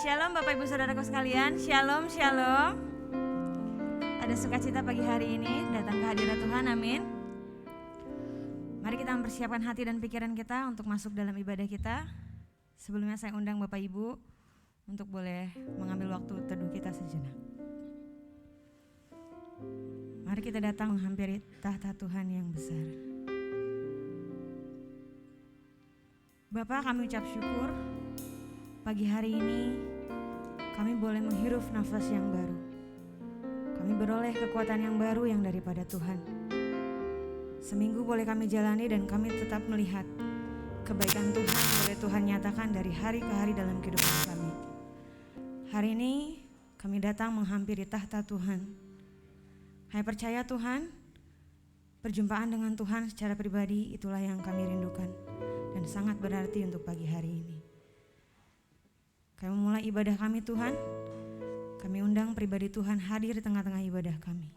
Shalom Bapak Ibu Saudaraku sekalian, Shalom, Shalom. Ada sukacita pagi hari ini, datang ke hadirat Tuhan, amin. Mari kita mempersiapkan hati dan pikiran kita untuk masuk dalam ibadah kita. Sebelumnya saya undang Bapak Ibu untuk boleh mengambil waktu teduh kita sejenak. Mari kita datang menghampiri tahta Tuhan yang besar. Bapa, kami ucap syukur pagi hari ini kami boleh menghirup nafas yang baru. Kami beroleh kekuatan yang baru yang daripada Tuhan. Seminggu boleh kami jalani dan kami tetap melihat kebaikan Tuhan boleh Tuhan nyatakan dari hari ke hari dalam kehidupan kami. Hari ini kami datang menghampiri tahta Tuhan. Hai percaya Tuhan, perjumpaan dengan Tuhan secara pribadi itulah yang kami rindukan dan sangat berarti untuk pagi hari ini. Kami memulai ibadah kami Tuhan, kami undang pribadi Tuhan hadir di tengah-tengah ibadah kami.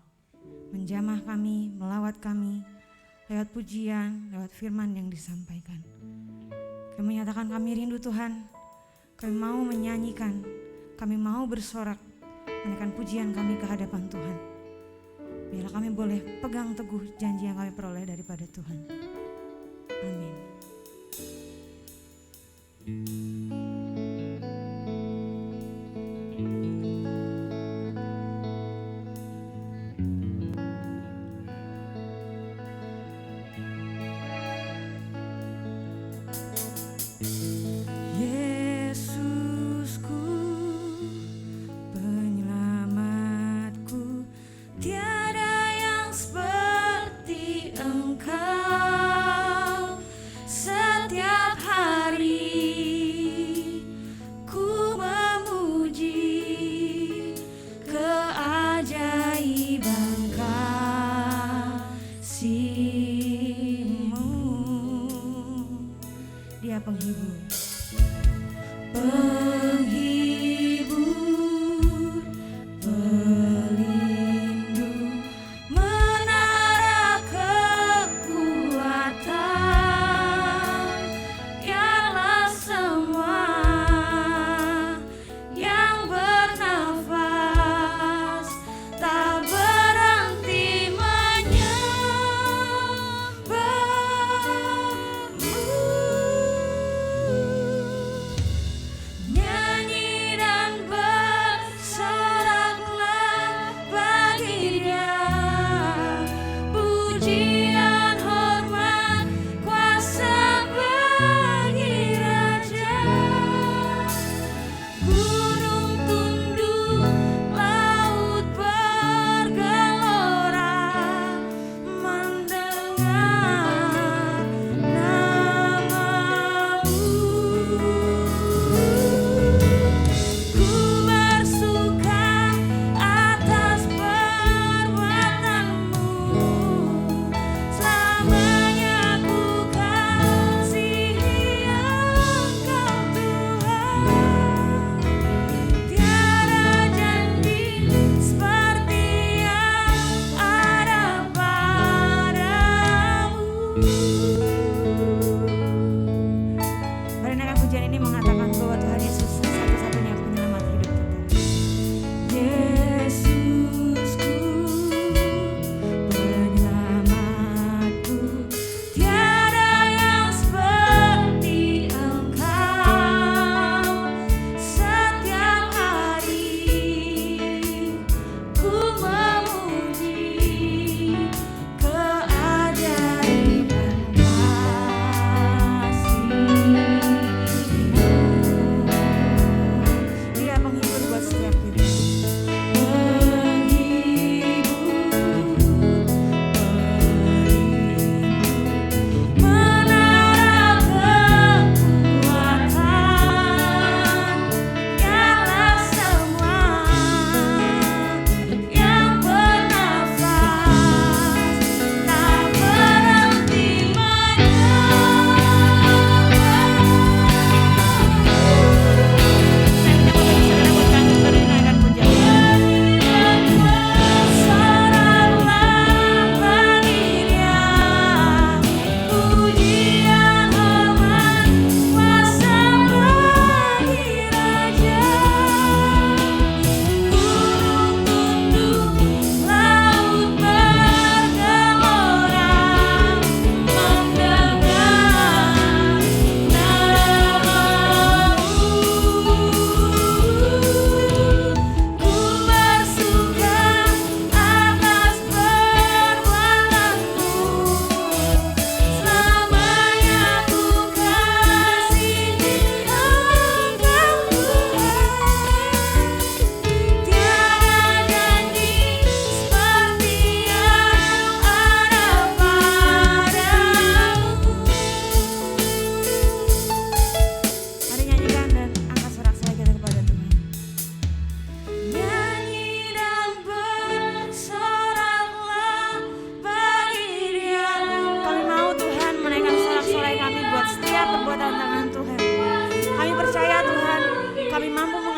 Menjamah kami, melawat kami, lewat pujian, lewat firman yang disampaikan. Kami menyatakan kami rindu Tuhan, kami mau menyanyikan, kami mau bersorak, menaikkan pujian kami ke hadapan Tuhan. Biarlah kami boleh pegang teguh janji yang kami peroleh daripada Tuhan. Amin. Setiap hari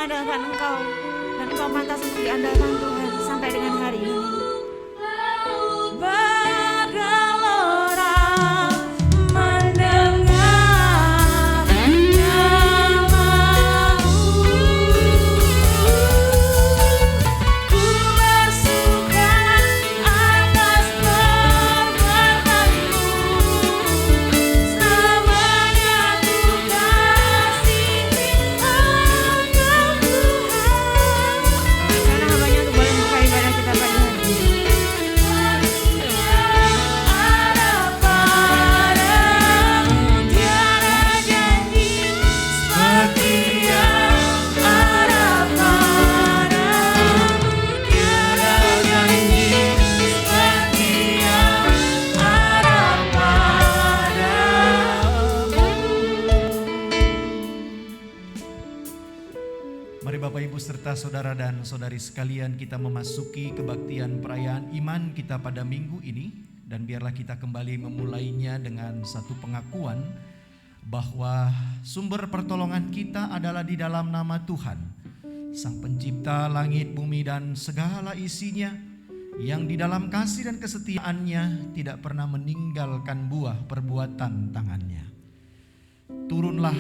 mengandalkan Engkau, dan Engkau pantas untuk diandalkan Tuhan sampai dengan hari ini. Bergelora mendengar namamu, ku bersuka atas perbuatanmu, selamanya ku kasihi Engkau Tuhan. Karena hambanya untuk boleh membuka ibadah kita pagi hari ini. Mari Bapak Ibu serta saudara dan saudari sekalian, kita memasuki kebaktian perayaan iman kita pada minggu ini. Dan biarlah kita kembali memulainya dengan satu pengakuan bahwa sumber pertolongan kita adalah di dalam nama Tuhan, Sang Pencipta langit, bumi dan segala isinya, yang di dalam kasih dan kesetiaannya tidak pernah meninggalkan buah perbuatan tangannya. Turunlah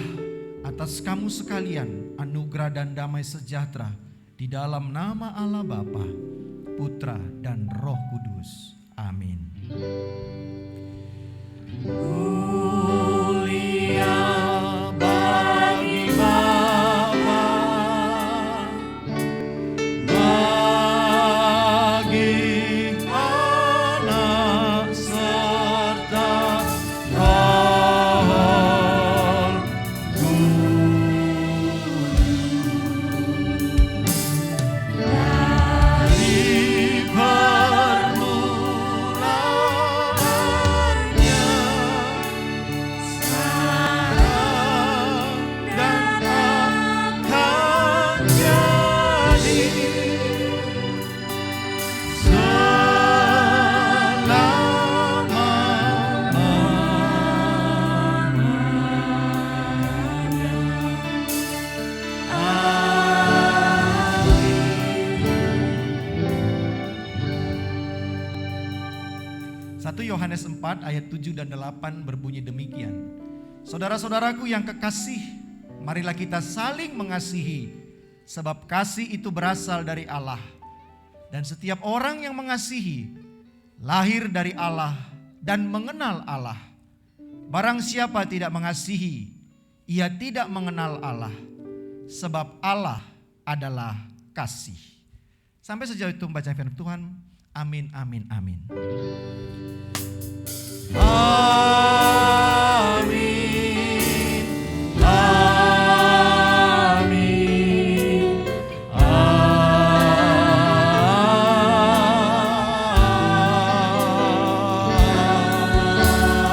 atas kamu sekalian anugerah dan damai sejahtera di dalam nama Allah Bapa, Putra dan Roh Kudus. Amin. Mulia bagi Bapa, bagi Anak serta Roh dari permulaannya sekarang dan akan jadi selama-lamanya. 1 Yohanes 4 ayat 7 dan 8 berbunyi demikian. Saudara-saudaraku yang kekasih, marilah kita saling mengasihi, sebab kasih itu berasal dari Allah. Dan setiap orang yang mengasihi lahir dari Allah dan mengenal Allah. Barang siapa tidak mengasihi, ia tidak mengenal Allah, sebab Allah adalah kasih. Sampai sejauh itu membaca firman Tuhan. Amin, amin, amin. Amin, amin,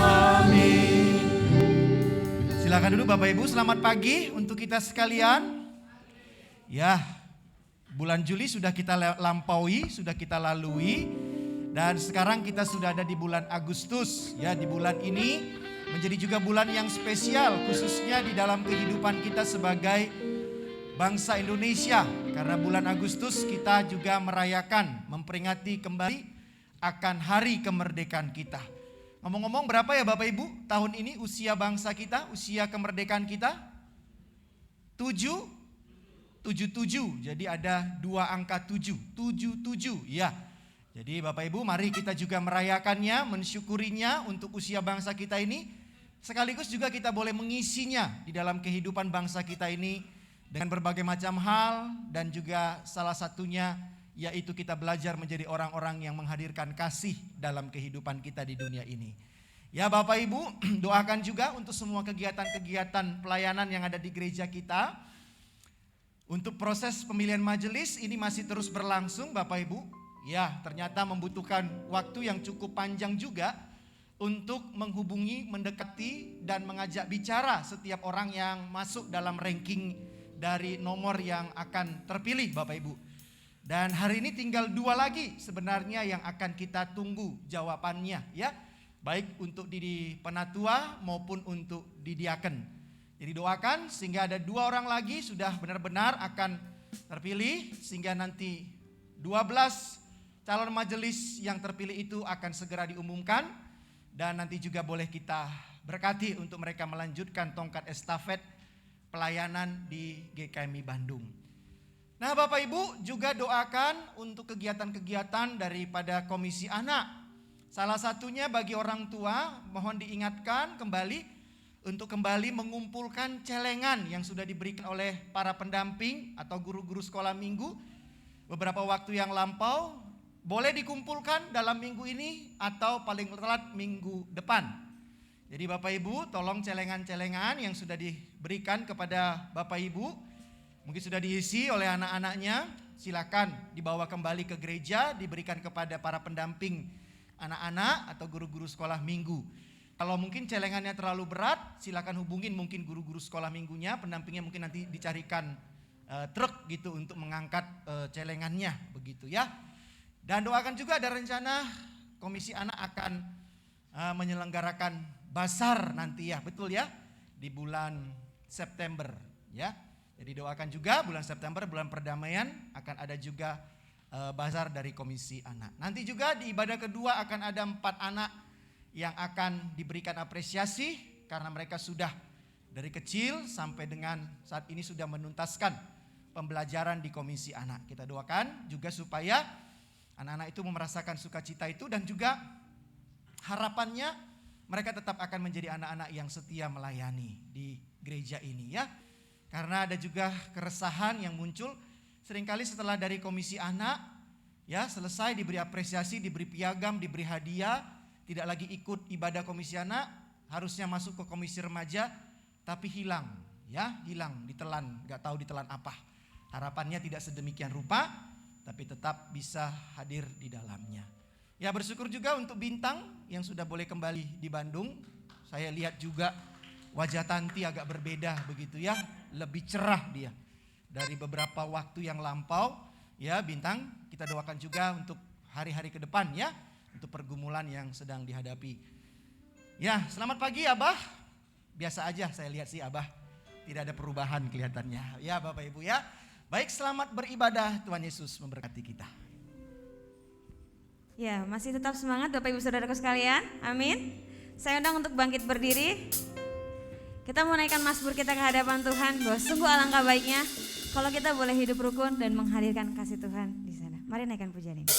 amin. Silakan dulu Bapak Ibu, selamat pagi untuk kita sekalian. Ya, bulan Juli sudah kita lampaui, sudah kita lalui. Dan sekarang kita sudah ada di bulan Agustus. Ya, di bulan ini menjadi juga bulan yang spesial, khususnya di dalam kehidupan kita sebagai bangsa Indonesia. Karena bulan Agustus kita juga merayakan, memperingati kembali akan hari kemerdekaan kita. Ngomong-ngomong, berapa ya Bapak Ibu tahun ini usia bangsa kita, usia kemerdekaan kita? 77. Jadi ada 2 angka 7, 77 ya. Jadi Bapak Ibu, mari kita juga merayakannya, mensyukurinya untuk usia bangsa kita ini. Sekaligus juga kita boleh mengisinya di dalam kehidupan bangsa kita ini dengan berbagai macam hal. Dan juga salah satunya yaitu kita belajar menjadi orang-orang yang menghadirkan kasih dalam kehidupan kita di dunia ini. Ya Bapak Ibu, doakan juga untuk semua kegiatan-kegiatan pelayanan yang ada di gereja kita. Untuk proses pemilihan majelis ini masih terus berlangsung Bapak Ibu. Ya, ternyata membutuhkan waktu yang cukup panjang juga untuk menghubungi, mendekati, dan mengajak bicara setiap orang yang masuk dalam ranking dari nomor yang akan terpilih Bapak Ibu. Dan hari ini tinggal 2 lagi sebenarnya yang akan kita tunggu jawabannya ya. Baik untuk di penatua maupun untuk di diaken. Jadi doakan sehingga ada 2 orang lagi sudah benar-benar akan terpilih, sehingga nanti 12 calon majelis yang terpilih itu akan segera diumumkan, dan nanti juga boleh kita berkati untuk mereka melanjutkan tongkat estafet pelayanan di GKMI Bandung. Nah, Bapak Ibu juga doakan untuk kegiatan-kegiatan daripada Komisi Anak. Salah satunya bagi orang tua, mohon diingatkan kembali untuk kembali mengumpulkan celengan yang sudah diberikan oleh para pendamping atau guru-guru sekolah minggu beberapa waktu yang lampau. Boleh dikumpulkan dalam minggu ini atau paling telat minggu depan. Jadi Bapak Ibu tolong celengan-celengan yang sudah diberikan kepada Bapak Ibu, mungkin sudah diisi oleh anak-anaknya, silakan dibawa kembali ke gereja, diberikan kepada para pendamping anak-anak atau guru-guru sekolah minggu. Kalau mungkin celengannya terlalu berat, silakan hubungin mungkin guru-guru sekolah minggunya, pendampingnya mungkin nanti dicarikan truk gitu untuk mengangkat celengannya, begitu ya. Dan doakan juga ada rencana Komisi Anak akan menyelenggarakan basar nanti ya, betul ya, di bulan September ya. Jadi doakan juga bulan September, bulan perdamaian, akan ada juga basar dari Komisi Anak. Nanti juga di ibadah kedua akan ada 4 anak yang akan diberikan apresiasi karena mereka sudah dari kecil sampai dengan saat ini sudah menuntaskan pembelajaran di Komisi Anak. Kita doakan juga supaya anak-anak itu merasakan sukacita itu, dan juga harapannya mereka tetap akan menjadi anak-anak yang setia melayani di gereja ini ya. Karena ada juga keresahan yang muncul seringkali setelah dari Komisi Anak ya selesai, diberi apresiasi, diberi piagam, diberi hadiah, tidak lagi ikut ibadah Komisi Anak, harusnya masuk ke Komisi Remaja, tapi hilang ya, hilang, ditelan, gak tahu ditelan apa. Harapannya tidak sedemikian rupa, tapi tetap bisa hadir di dalamnya. Ya, bersyukur juga untuk Bintang yang sudah boleh kembali di Bandung. Saya lihat juga wajah Tanti agak berbeda begitu ya, lebih cerah dia dari beberapa waktu yang lampau. Ya Bintang, kita doakan juga untuk hari-hari ke depan ya, untuk pergumulan yang sedang dihadapi. Ya, selamat pagi Abah. Biasa aja saya lihat sih Abah, tidak ada perubahan kelihatannya. Ya Bapak Ibu ya. Baik, selamat beribadah, Tuhan Yesus memberkati kita. Ya, masih tetap semangat Bapak Ibu Saudaraku sekalian, amin. Saya undang untuk bangkit berdiri. Kita mau naikkan mazmur kita ke hadapan Tuhan, bahwa sungguh alangkah baiknya kalau kita boleh hidup rukun dan menghadirkan kasih Tuhan di sana. Mari naikkan pujian ini.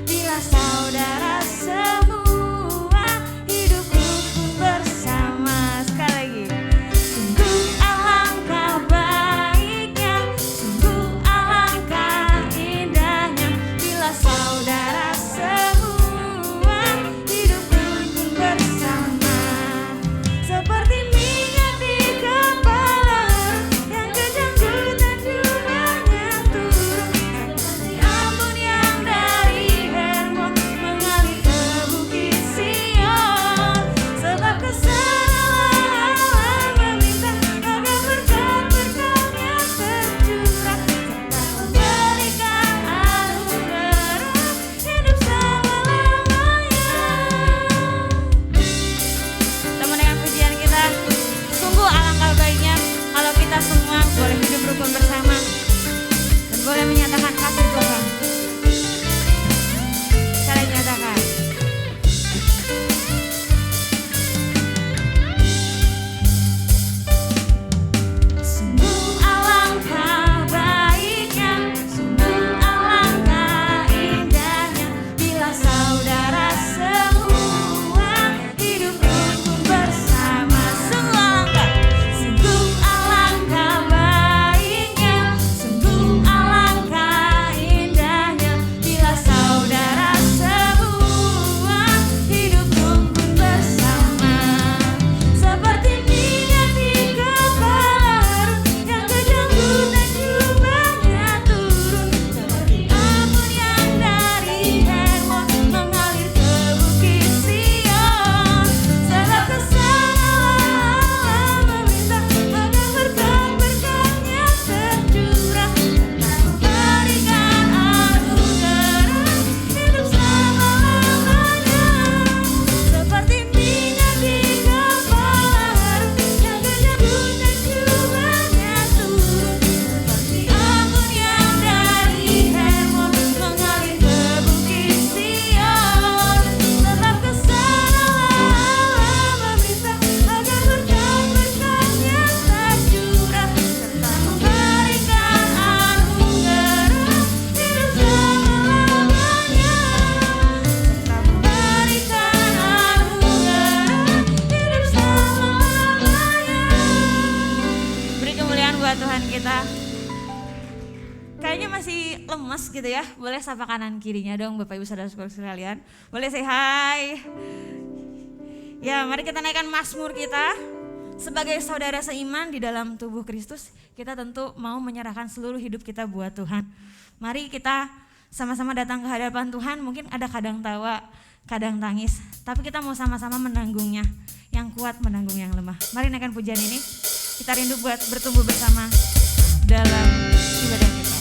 Bila masih lemas gitu ya, boleh sapa kanan kirinya dong Bapak Ibu Saudara-saudara sekalian. Boleh say hi. Ya, mari kita naikkan mazmur kita. Sebagai saudara seiman di dalam tubuh Kristus, kita tentu mau menyerahkan seluruh hidup kita buat Tuhan. Mari kita sama-sama datang ke hadapan Tuhan, mungkin ada kadang tawa, kadang tangis, tapi kita mau sama-sama menanggungnya. Yang kuat menanggung yang lemah. Mari naikkan pujian ini, kita rindu buat bertumbuh bersama dalam ibadah kita.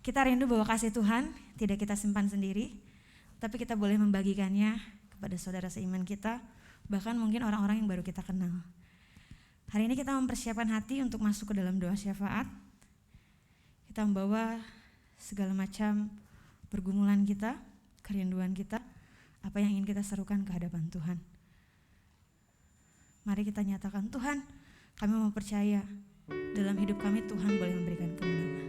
Kita rindu bahwa kasih Tuhan tidak kita simpan sendiri, tapi kita boleh membagikannya kepada saudara seiman kita, bahkan mungkin orang-orang yang baru kita kenal. Hari ini kita mempersiapkan hati untuk masuk ke dalam doa syafaat. Kita membawa segala macam pergumulan kita, kerinduan kita, apa yang ingin kita serukan ke hadapan Tuhan. Mari kita nyatakan, Tuhan, kami mau percaya dalam hidup kami Tuhan boleh memberikan kemenangan.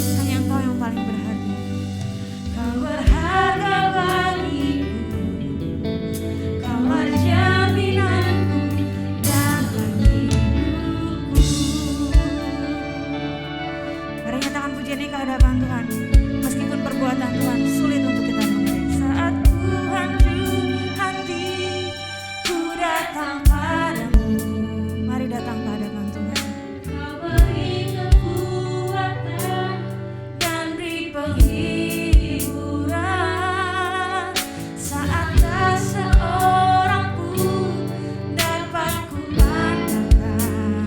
Hanya Engkau yang paling berharga. Kau berharga bagiku, Kaulah jaminanku dalam hidupku. Mari nyatakan pujian ini ke hadapan Tuhan. Meskipun perbuatan Tuhan sulit untuk kita mengerti. Saat ku hancur hati, ku datang padamu. Mari datang ke hadapan Tuhan. Kau beri kekuatan dan beri penghiburan. Saat tak seorang pun dapat ku andalkan.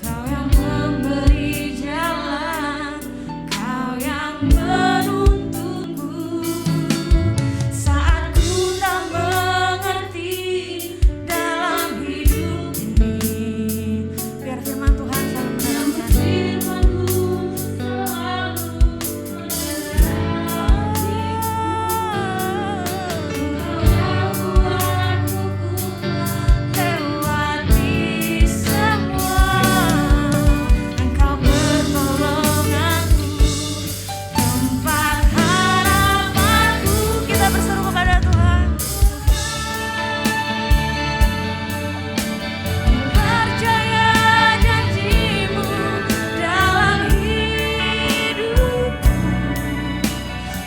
Kau yang memberi jalan, Kau yang menuntunku. Saat ku tak mengerti dalam hidup ini, biar firman Tuhan selalu menerangkan. Lewati semua, Engkau pertolonganku, tempat harapanku. Kita berseru kepada Tuhan. Percaya janji-Mu dalam hidupku.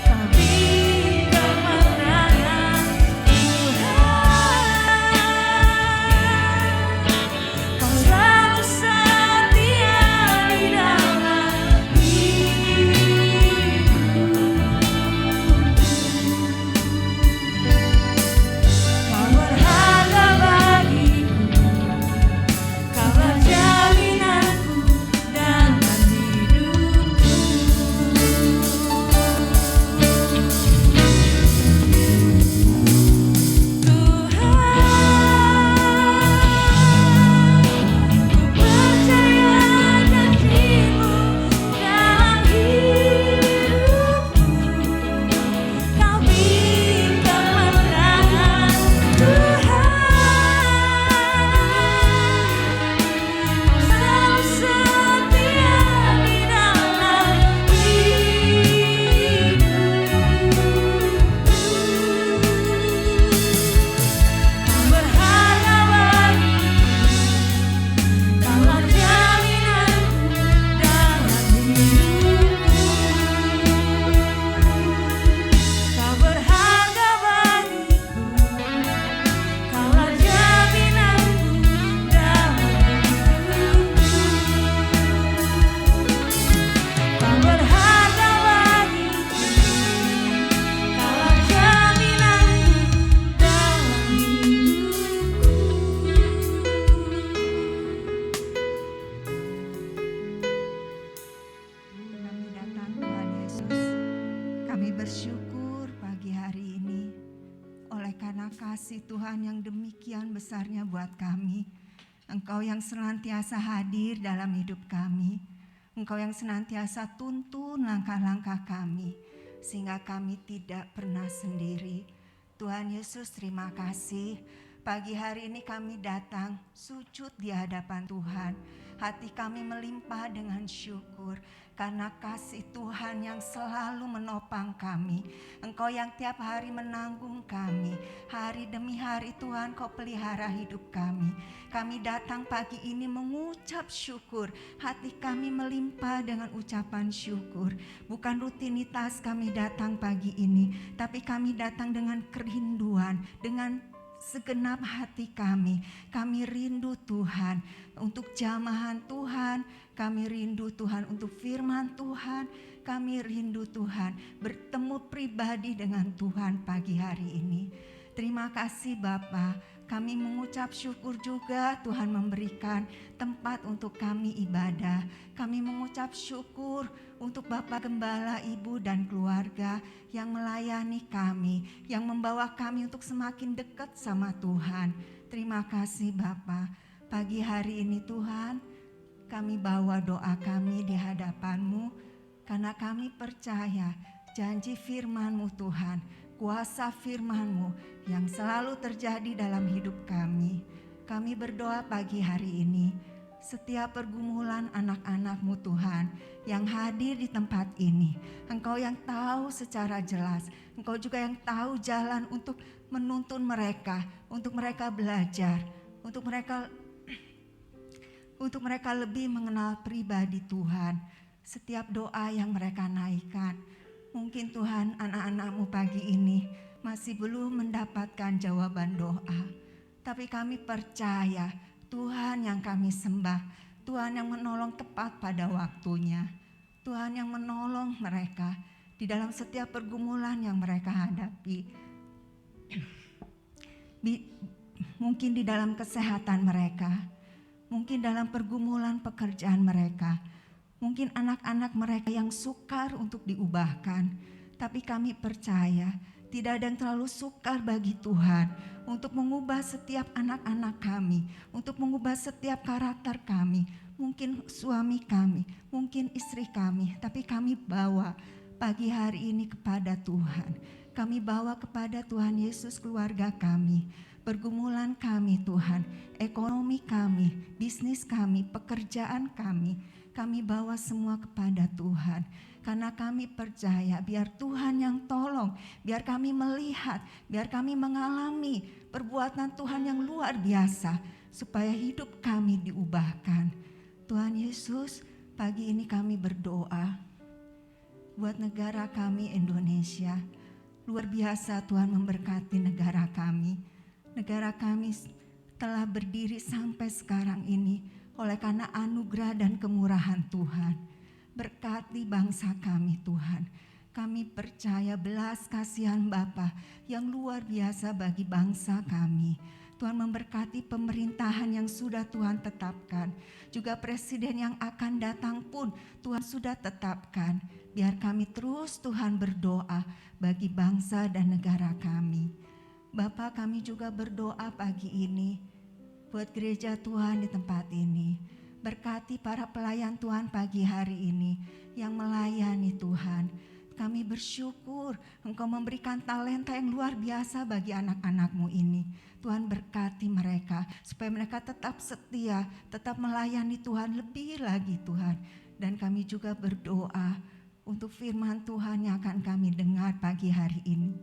Kau beri kemenangan, Tuhan. Kau selalu setia di dalam hidupku. Kau berharga bagiku, Kaulah jaminanku dalam hidupku. Tuhan, ku percaya janji-Mu dalam hidupku. Kau beri kemenangan, Tuhan. Kau selalu setia di dalam hidupku. Kau berharga bagiku, Kaulah jaminanku dalam hidupku. Kau berharga bagiku, Kaulah jaminanku dalam hidupku. Kau berharga bagiku, Kaulah jaminanku dalam hidupku. Kami datang Tuhan Yesus. Kami bersyukur pagi hari ini oleh karena kasih Tuhan yang demikian besarnya buat kami. Engkau yang senantiasa hadir dalam hidup kami. Engkau yang senantiasa tuntun langkah-langkah kami sehingga kami tidak pernah sendiri. Tuhan Yesus, terima kasih. Pagi hari ini kami datang sujud di hadapan Tuhan. Hati kami melimpah dengan syukur karena kasih Tuhan yang selalu menopang kami. Engkau yang tiap hari menanggung kami. Hari demi hari Tuhan Kau pelihara hidup kami. Kami datang pagi ini mengucap syukur. Hati kami melimpah dengan ucapan syukur. Bukan rutinitas kami datang pagi ini, tapi kami datang dengan kerinduan, dengan segenap hati kami. Kami rindu Tuhan untuk jamahan Tuhan. Kami rindu Tuhan untuk firman Tuhan. Kami rindu Tuhan bertemu pribadi dengan Tuhan pagi hari ini. Terima kasih Bapa. Kami mengucap syukur juga Tuhan memberikan tempat untuk kami ibadah. Kami mengucap syukur untuk Bapak Gembala, Ibu dan keluarga yang melayani kami, yang membawa kami untuk semakin dekat sama Tuhan. Terima kasih Bapa. Pagi hari ini Tuhan, kami bawa doa kami di hadapan-Mu karena kami percaya janji firman-Mu Tuhan, kuasa firman-Mu yang selalu terjadi dalam hidup kami. Kami berdoa pagi hari ini, setiap pergumulan anak-anak-Mu Tuhan yang hadir di tempat ini, Engkau yang tahu secara jelas, Engkau juga yang tahu jalan untuk menuntun mereka, untuk mereka belajar, untuk mereka lebih mengenal pribadi Tuhan. Setiap doa yang mereka naikkan, mungkin Tuhan anak-anak-Mu pagi ini masih belum mendapatkan jawaban doa. Tapi kami percaya Tuhan yang kami sembah, Tuhan yang menolong tepat pada waktunya. Tuhan yang menolong mereka di dalam setiap pergumulan yang mereka hadapi. Mungkin di dalam kesehatan mereka, mungkin dalam pergumulan pekerjaan mereka, mungkin anak-anak mereka yang sukar untuk diubahkan. Tapi kami percaya tidak ada yang terlalu sukar bagi Tuhan untuk mengubah setiap anak-anak kami, untuk mengubah setiap karakter kami, mungkin suami kami, mungkin istri kami, tapi kami bawa pagi hari ini kepada Tuhan. Kami bawa kepada Tuhan Yesus keluarga kami, pergumulan kami Tuhan, ekonomi kami, bisnis kami, pekerjaan kami bawa semua kepada Tuhan. Karena kami percaya biar Tuhan yang tolong, biar kami melihat, biar kami mengalami perbuatan Tuhan yang luar biasa, supaya hidup kami diubahkan. Tuhan Yesus, pagi ini kami berdoa buat negara kami Indonesia. Luar biasa Tuhan memberkati negara kami. Negara kami telah berdiri sampai sekarang ini oleh karena anugerah dan kemurahan Tuhan. Berkati bangsa kami Tuhan. Kami percaya belas kasihan Bapa yang luar biasa bagi bangsa kami. Tuhan memberkati pemerintahan yang sudah Tuhan tetapkan. Juga presiden yang akan datang pun Tuhan sudah tetapkan. Biar kami terus Tuhan berdoa bagi bangsa dan negara kami. Bapa, kami juga berdoa pagi ini buat gereja Tuhan di tempat ini. Berkati para pelayan Tuhan pagi hari ini yang melayani Tuhan. Kami bersyukur Engkau memberikan talenta yang luar biasa bagi anak-anak-Mu ini. Tuhan berkati mereka supaya mereka tetap setia, tetap melayani Tuhan lebih lagi Tuhan. Dan kami juga berdoa untuk firman Tuhan yang akan kami dengar pagi hari ini.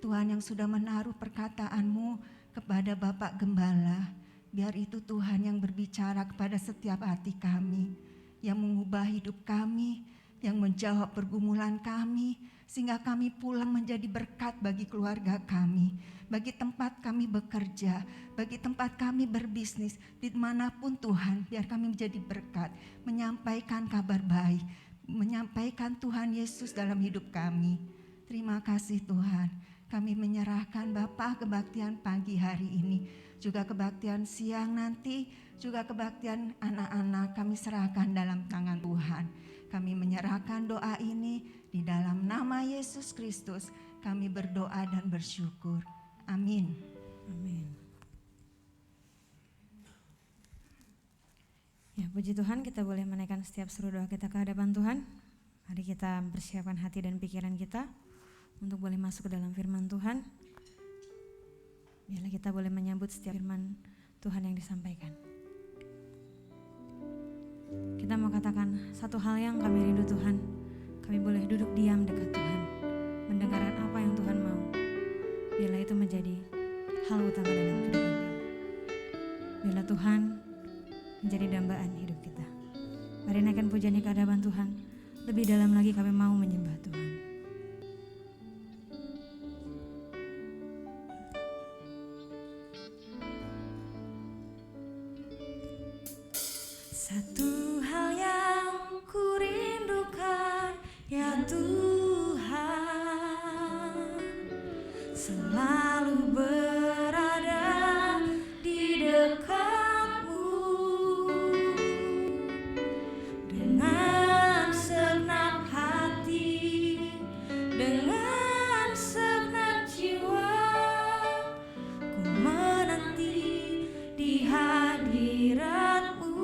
Tuhan yang sudah menaruh perkataan-Mu kepada Bapak Gembala. Biar itu Tuhan yang berbicara kepada setiap hati kami, yang mengubah hidup kami, yang menjawab pergumulan kami, sehingga kami pulang menjadi berkat bagi keluarga kami, bagi tempat kami bekerja, bagi tempat kami berbisnis, dimanapun Tuhan, biar kami menjadi berkat, menyampaikan kabar baik, menyampaikan Tuhan Yesus dalam hidup kami. Terima kasih Tuhan, kami menyerahkan Bapa kebaktian pagi hari ini, juga kebaktian siang nanti, juga kebaktian anak-anak kami serahkan dalam tangan Tuhan. Kami menyerahkan doa ini di dalam nama Yesus Kristus. Kami berdoa dan bersyukur. Amin. Amin. Ya, puji Tuhan, kita boleh menaikkan setiap seru doa kita ke hadapan Tuhan. Mari kita persiapkan hati dan pikiran kita untuk boleh masuk ke dalam firman Tuhan. Biarlah kita boleh menyambut setiap firman Tuhan yang disampaikan. Kita mau katakan satu hal yang kami rindu Tuhan. Kami boleh duduk diam dekat Tuhan, mendengarkan apa yang Tuhan mau. Biarlah itu menjadi hal utama dalam kehidupan kami. Biarlah Tuhan menjadi dambaan hidup kita. Mari naikkan pujian ke hadapan Tuhan. Lebih dalam lagi kami mau menyembah Tuhan. Satu hal yang ku rindukan ya Tuhan, selalu berada di dekat-Mu dengan segenap hati, dengan segenap jiwa, ku menanti di hadirat-Mu.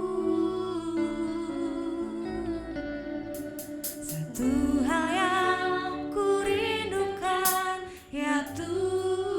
Satu hal yang ku rindukan ya Tuhan,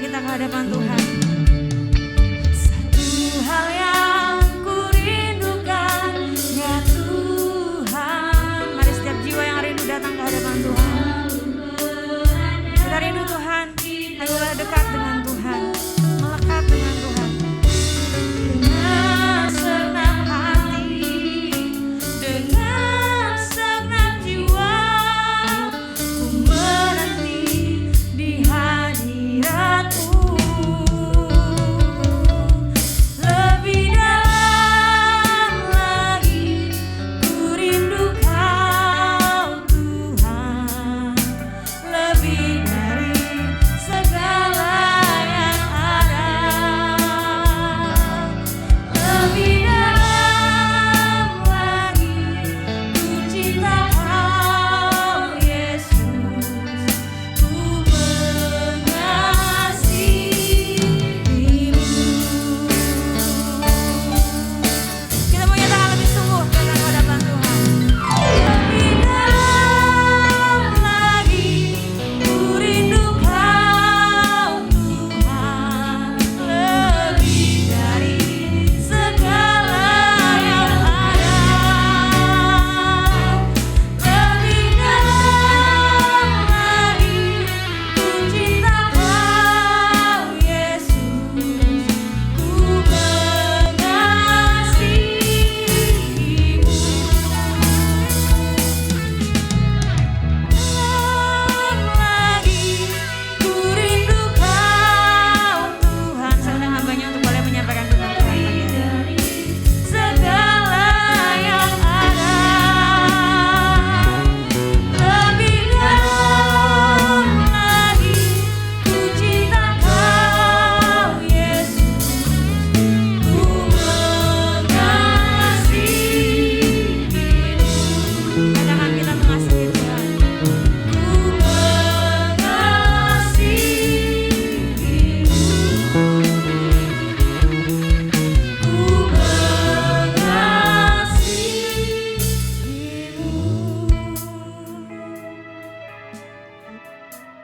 kita ke hadapan Tuhan. Satu hal yang ku rindukan, ya Tuhan. Mari setiap jiwa yang rindu datang ke hadapan Tuhan. Kita rindu Tuhan, ayolah dekat dengan Tuhan, melekat dengan Tuhan. Dengan senang hati, dengan segenap jiwa, ku menanti di hadirat-Mu. Lebih dalam lagi, ku rindu Kau Tuhan, lebih dari segala yang ada. Lebih dalam lagi, ku cinta Kau Yesus, ku mengasihi-Mu. Kita mau nyatakan lebih sungguh datang ke hadapan Tuhan. Lebih dalam lagi, ku rindu Kau Tuhan, lebih dari segala yang ada. Lebih dalam lagi, ku cinta Kau Yesus, ku mengasihi-Mu. Lagi ku rindu Kau Tuhan. Sedang hambanya untuk boleh menyampaikan firman Tuhan pagi hari. Dari segala yang ada. Lebih dalam lagi, ku cinta Kau Yesus, ku mengasihi-Mu. Katakan kita mengasihi Tuhan.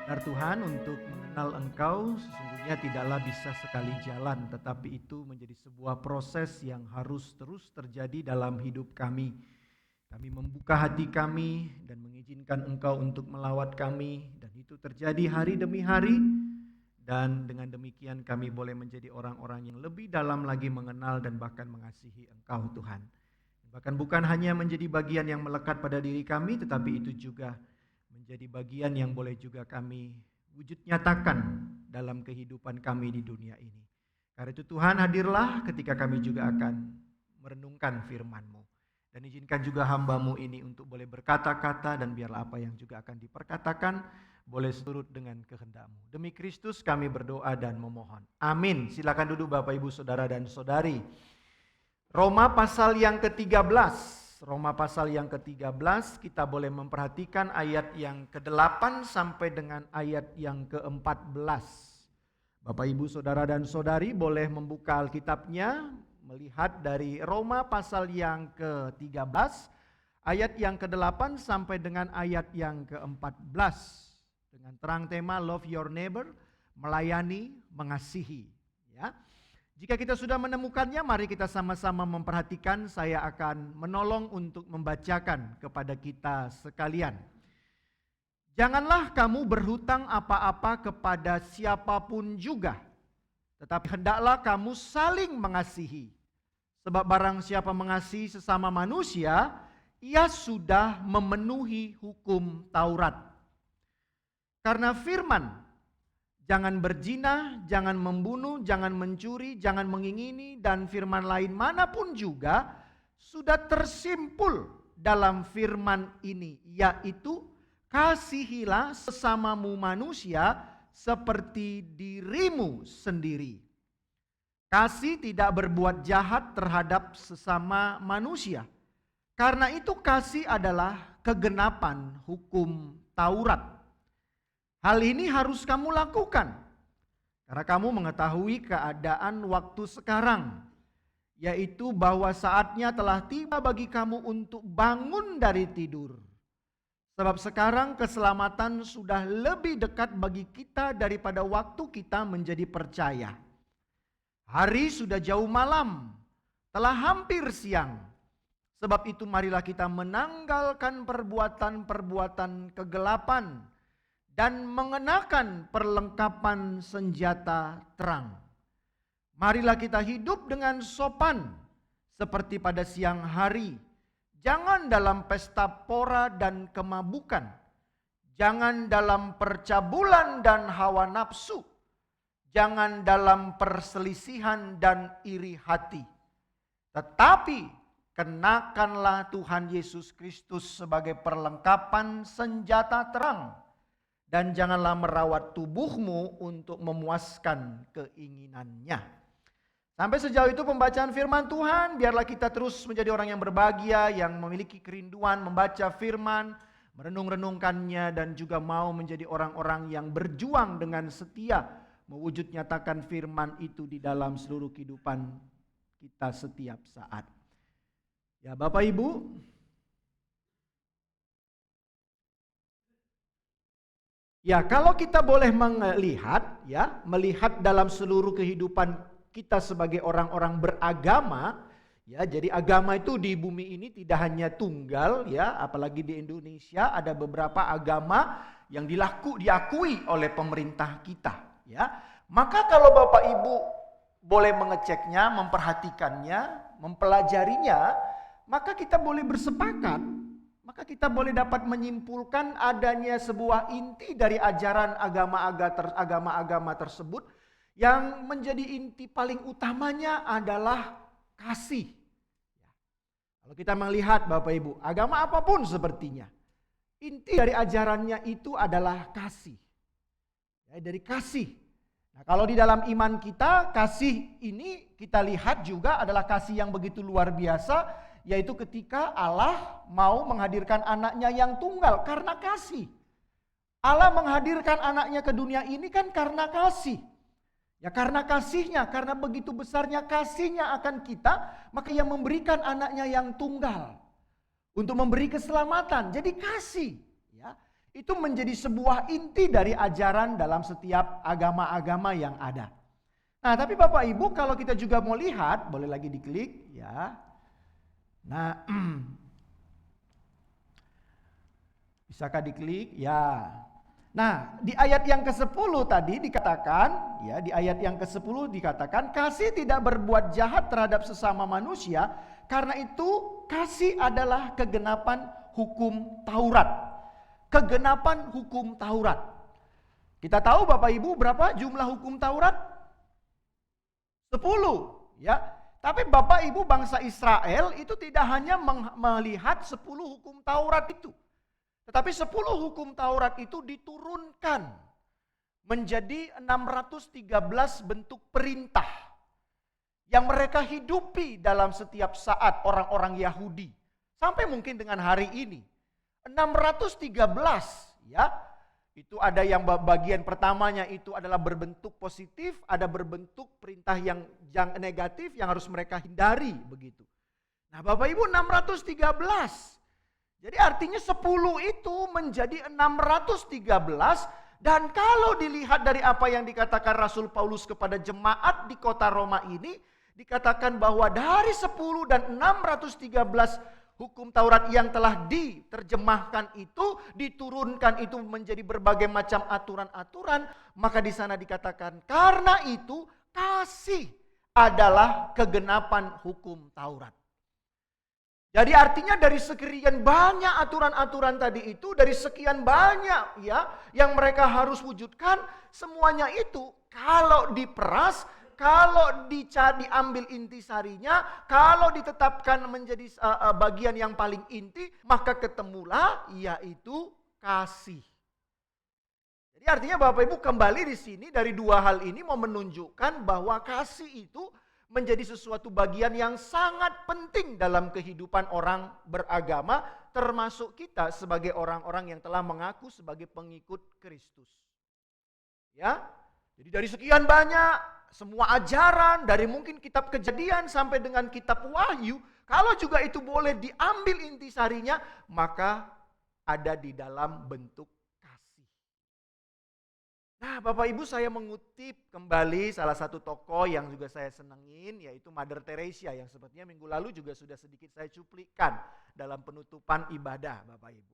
Benar Tuhan, untuk mengenal Engkau sesungguhnya tidaklah bisa sekali jalan, tetapi itu menjadi sebuah proses yang harus terus terjadi dalam hidup kami. Kami membuka hati kami dan mengizinkan Engkau untuk melawat kami, dan itu terjadi hari demi hari, dan dengan demikian kami boleh menjadi orang-orang yang lebih dalam lagi mengenal dan bahkan mengasihi Engkau Tuhan. Bahkan bukan hanya menjadi bagian yang melekat pada diri kami, tetapi itu juga menjadi bagian yang boleh juga kami wujud nyatakan dalam kehidupan kami di dunia ini. Karena itu Tuhan, hadirlah ketika kami juga akan merenungkan firman-Mu. Dan izinkan juga hamba-Mu ini untuk boleh berkata-kata, dan biarlah apa yang juga akan diperkatakan boleh seturut dengan kehendak-Mu. Demi Kristus kami berdoa dan memohon. Amin. Silakan duduk Bapak Ibu Saudara dan Saudari. Roma pasal yang ke-13. Roma pasal yang ke-13, kita boleh memperhatikan ayat yang ke-8 sampai dengan ayat yang ke-14. Bapak Ibu Saudara dan Saudari boleh membuka Alkitabnya, melihat dari Roma pasal yang ke-13, ayat yang ke-8 sampai dengan ayat yang ke-14. Dengan terang tema love your neighbor, melayani, mengasihi. Ya. Jika kita sudah menemukannya, mari kita sama-sama memperhatikan. Saya akan menolong untuk membacakan kepada kita sekalian. Janganlah kamu berhutang apa-apa kepada siapapun juga, tetapi hendaklah kamu saling mengasihi. Sebab barang siapa mengasihi sesama manusia, ia sudah memenuhi hukum Taurat. Karena firman, jangan berzina, jangan membunuh, jangan mencuri, jangan mengingini, dan firman lain manapun juga sudah tersimpul dalam firman ini, yaitu kasihilah sesamamu manusia seperti dirimu sendiri. Kasih tidak berbuat jahat terhadap sesama manusia. Karena itu kasih adalah kegenapan hukum Taurat. Hal ini harus kamu lakukan, karena kamu mengetahui keadaan waktu sekarang, yaitu bahwa saatnya telah tiba bagi kamu untuk bangun dari tidur. Sebab sekarang keselamatan sudah lebih dekat bagi kita daripada waktu kita menjadi percaya. Hari sudah jauh malam, telah hampir siang. Sebab itu marilah kita menanggalkan perbuatan-perbuatan kegelapan dan mengenakan perlengkapan senjata terang. Marilah kita hidup dengan sopan seperti pada siang hari. Jangan dalam pesta pora dan kemabukan. Jangan dalam percabulan dan hawa nafsu. Jangan dalam perselisihan dan iri hati. Tetapi kenakanlah Tuhan Yesus Kristus sebagai perlengkapan senjata terang. Dan janganlah merawat tubuhmu untuk memuaskan keinginannya. Sampai sejauh itu pembacaan firman Tuhan. Biarlah kita terus menjadi orang yang berbahagia, yang memiliki kerinduan membaca firman, merenung-renungkannya, dan juga mau menjadi orang-orang yang berjuang dengan setia mewujud nyatakan firman itu di dalam seluruh kehidupan kita setiap saat. Ya Bapak Ibu, ya kalau kita boleh melihat dalam seluruh kehidupan kita sebagai orang-orang beragama, ya, jadi agama itu di bumi ini tidak hanya tunggal, ya, apalagi di Indonesia ada beberapa agama yang diakui oleh pemerintah kita, ya. Maka kalau Bapak Ibu boleh mengeceknya, memperhatikannya, mempelajarinya, maka kita boleh bersepakat, maka kita boleh dapat menyimpulkan adanya sebuah inti dari ajaran agama-agama tersebut. Yang menjadi inti paling utamanya adalah kasih. Kalau kita melihat Bapak Ibu, agama apapun sepertinya, inti dari ajarannya itu adalah kasih. Ya, dari kasih. Nah, kalau di dalam iman kita, kasih ini kita lihat juga adalah kasih yang begitu luar biasa, yaitu ketika Allah mau menghadirkan anaknya yang tunggal karena kasih. Allah menghadirkan anaknya ke dunia ini kan karena kasih. Ya karena kasihnya, karena begitu besarnya kasihnya akan kita, maka ia memberikan anaknya yang tunggal untuk memberi keselamatan. Jadi kasih, ya, itu menjadi sebuah inti dari ajaran dalam setiap agama-agama yang ada. Nah, tapi Bapak Ibu kalau kita juga mau lihat, boleh lagi diklik, ya. Nah, bisakah diklik? Ya. Nah, di ayat yang ke-10 tadi dikatakan, ya, di ayat yang ke-10 dikatakan kasih tidak berbuat jahat terhadap sesama manusia, karena itu kasih adalah kegenapan hukum Taurat. Kegenapan hukum Taurat. Kita tahu Bapak Ibu berapa jumlah hukum Taurat? 10, ya. Tapi Bapak Ibu bangsa Israel itu tidak hanya melihat 10 hukum Taurat itu. Tetapi 10 hukum Taurat itu diturunkan menjadi 613 bentuk perintah yang mereka hidupi dalam setiap saat orang-orang Yahudi. Sampai mungkin dengan hari ini. 613, ya. Itu ada yang bagian pertamanya itu adalah berbentuk positif, ada berbentuk perintah yang negatif yang harus mereka hindari begitu. Nah, Bapak Ibu 613. Jadi artinya 10 itu menjadi 613 dan kalau dilihat dari apa yang dikatakan Rasul Paulus kepada jemaat di kota Roma ini, dikatakan bahwa dari 10 dan 613 hukum Taurat yang telah diterjemahkan itu, diturunkan itu menjadi berbagai macam aturan-aturan, maka di sana dikatakan karena itu kasih adalah kegenapan hukum Taurat. Jadi artinya dari sekian banyak aturan-aturan tadi itu, dari sekian banyak ya yang mereka harus wujudkan, semuanya itu kalau diperas, kalau diambil intisarinya, kalau ditetapkan menjadi bagian yang paling inti, maka ketemulah yaitu kasih. Jadi artinya Bapak Ibu kembali di sini dari dua hal ini mau menunjukkan bahwa kasih itu menjadi sesuatu bagian yang sangat penting dalam kehidupan orang beragama, termasuk kita sebagai orang-orang yang telah mengaku sebagai pengikut Kristus. Ya, jadi dari sekian banyak semua ajaran, dari mungkin kitab Kejadian sampai dengan kitab Wahyu, kalau juga itu boleh diambil intisarinya, maka ada di dalam bentuk kasih. Nah, Bapak Ibu, saya mengutip kembali salah satu tokoh yang juga saya senengin, yaitu Mother Teresa, yang sepertinya minggu lalu juga sudah sedikit saya cuplikan dalam penutupan ibadah, Bapak Ibu.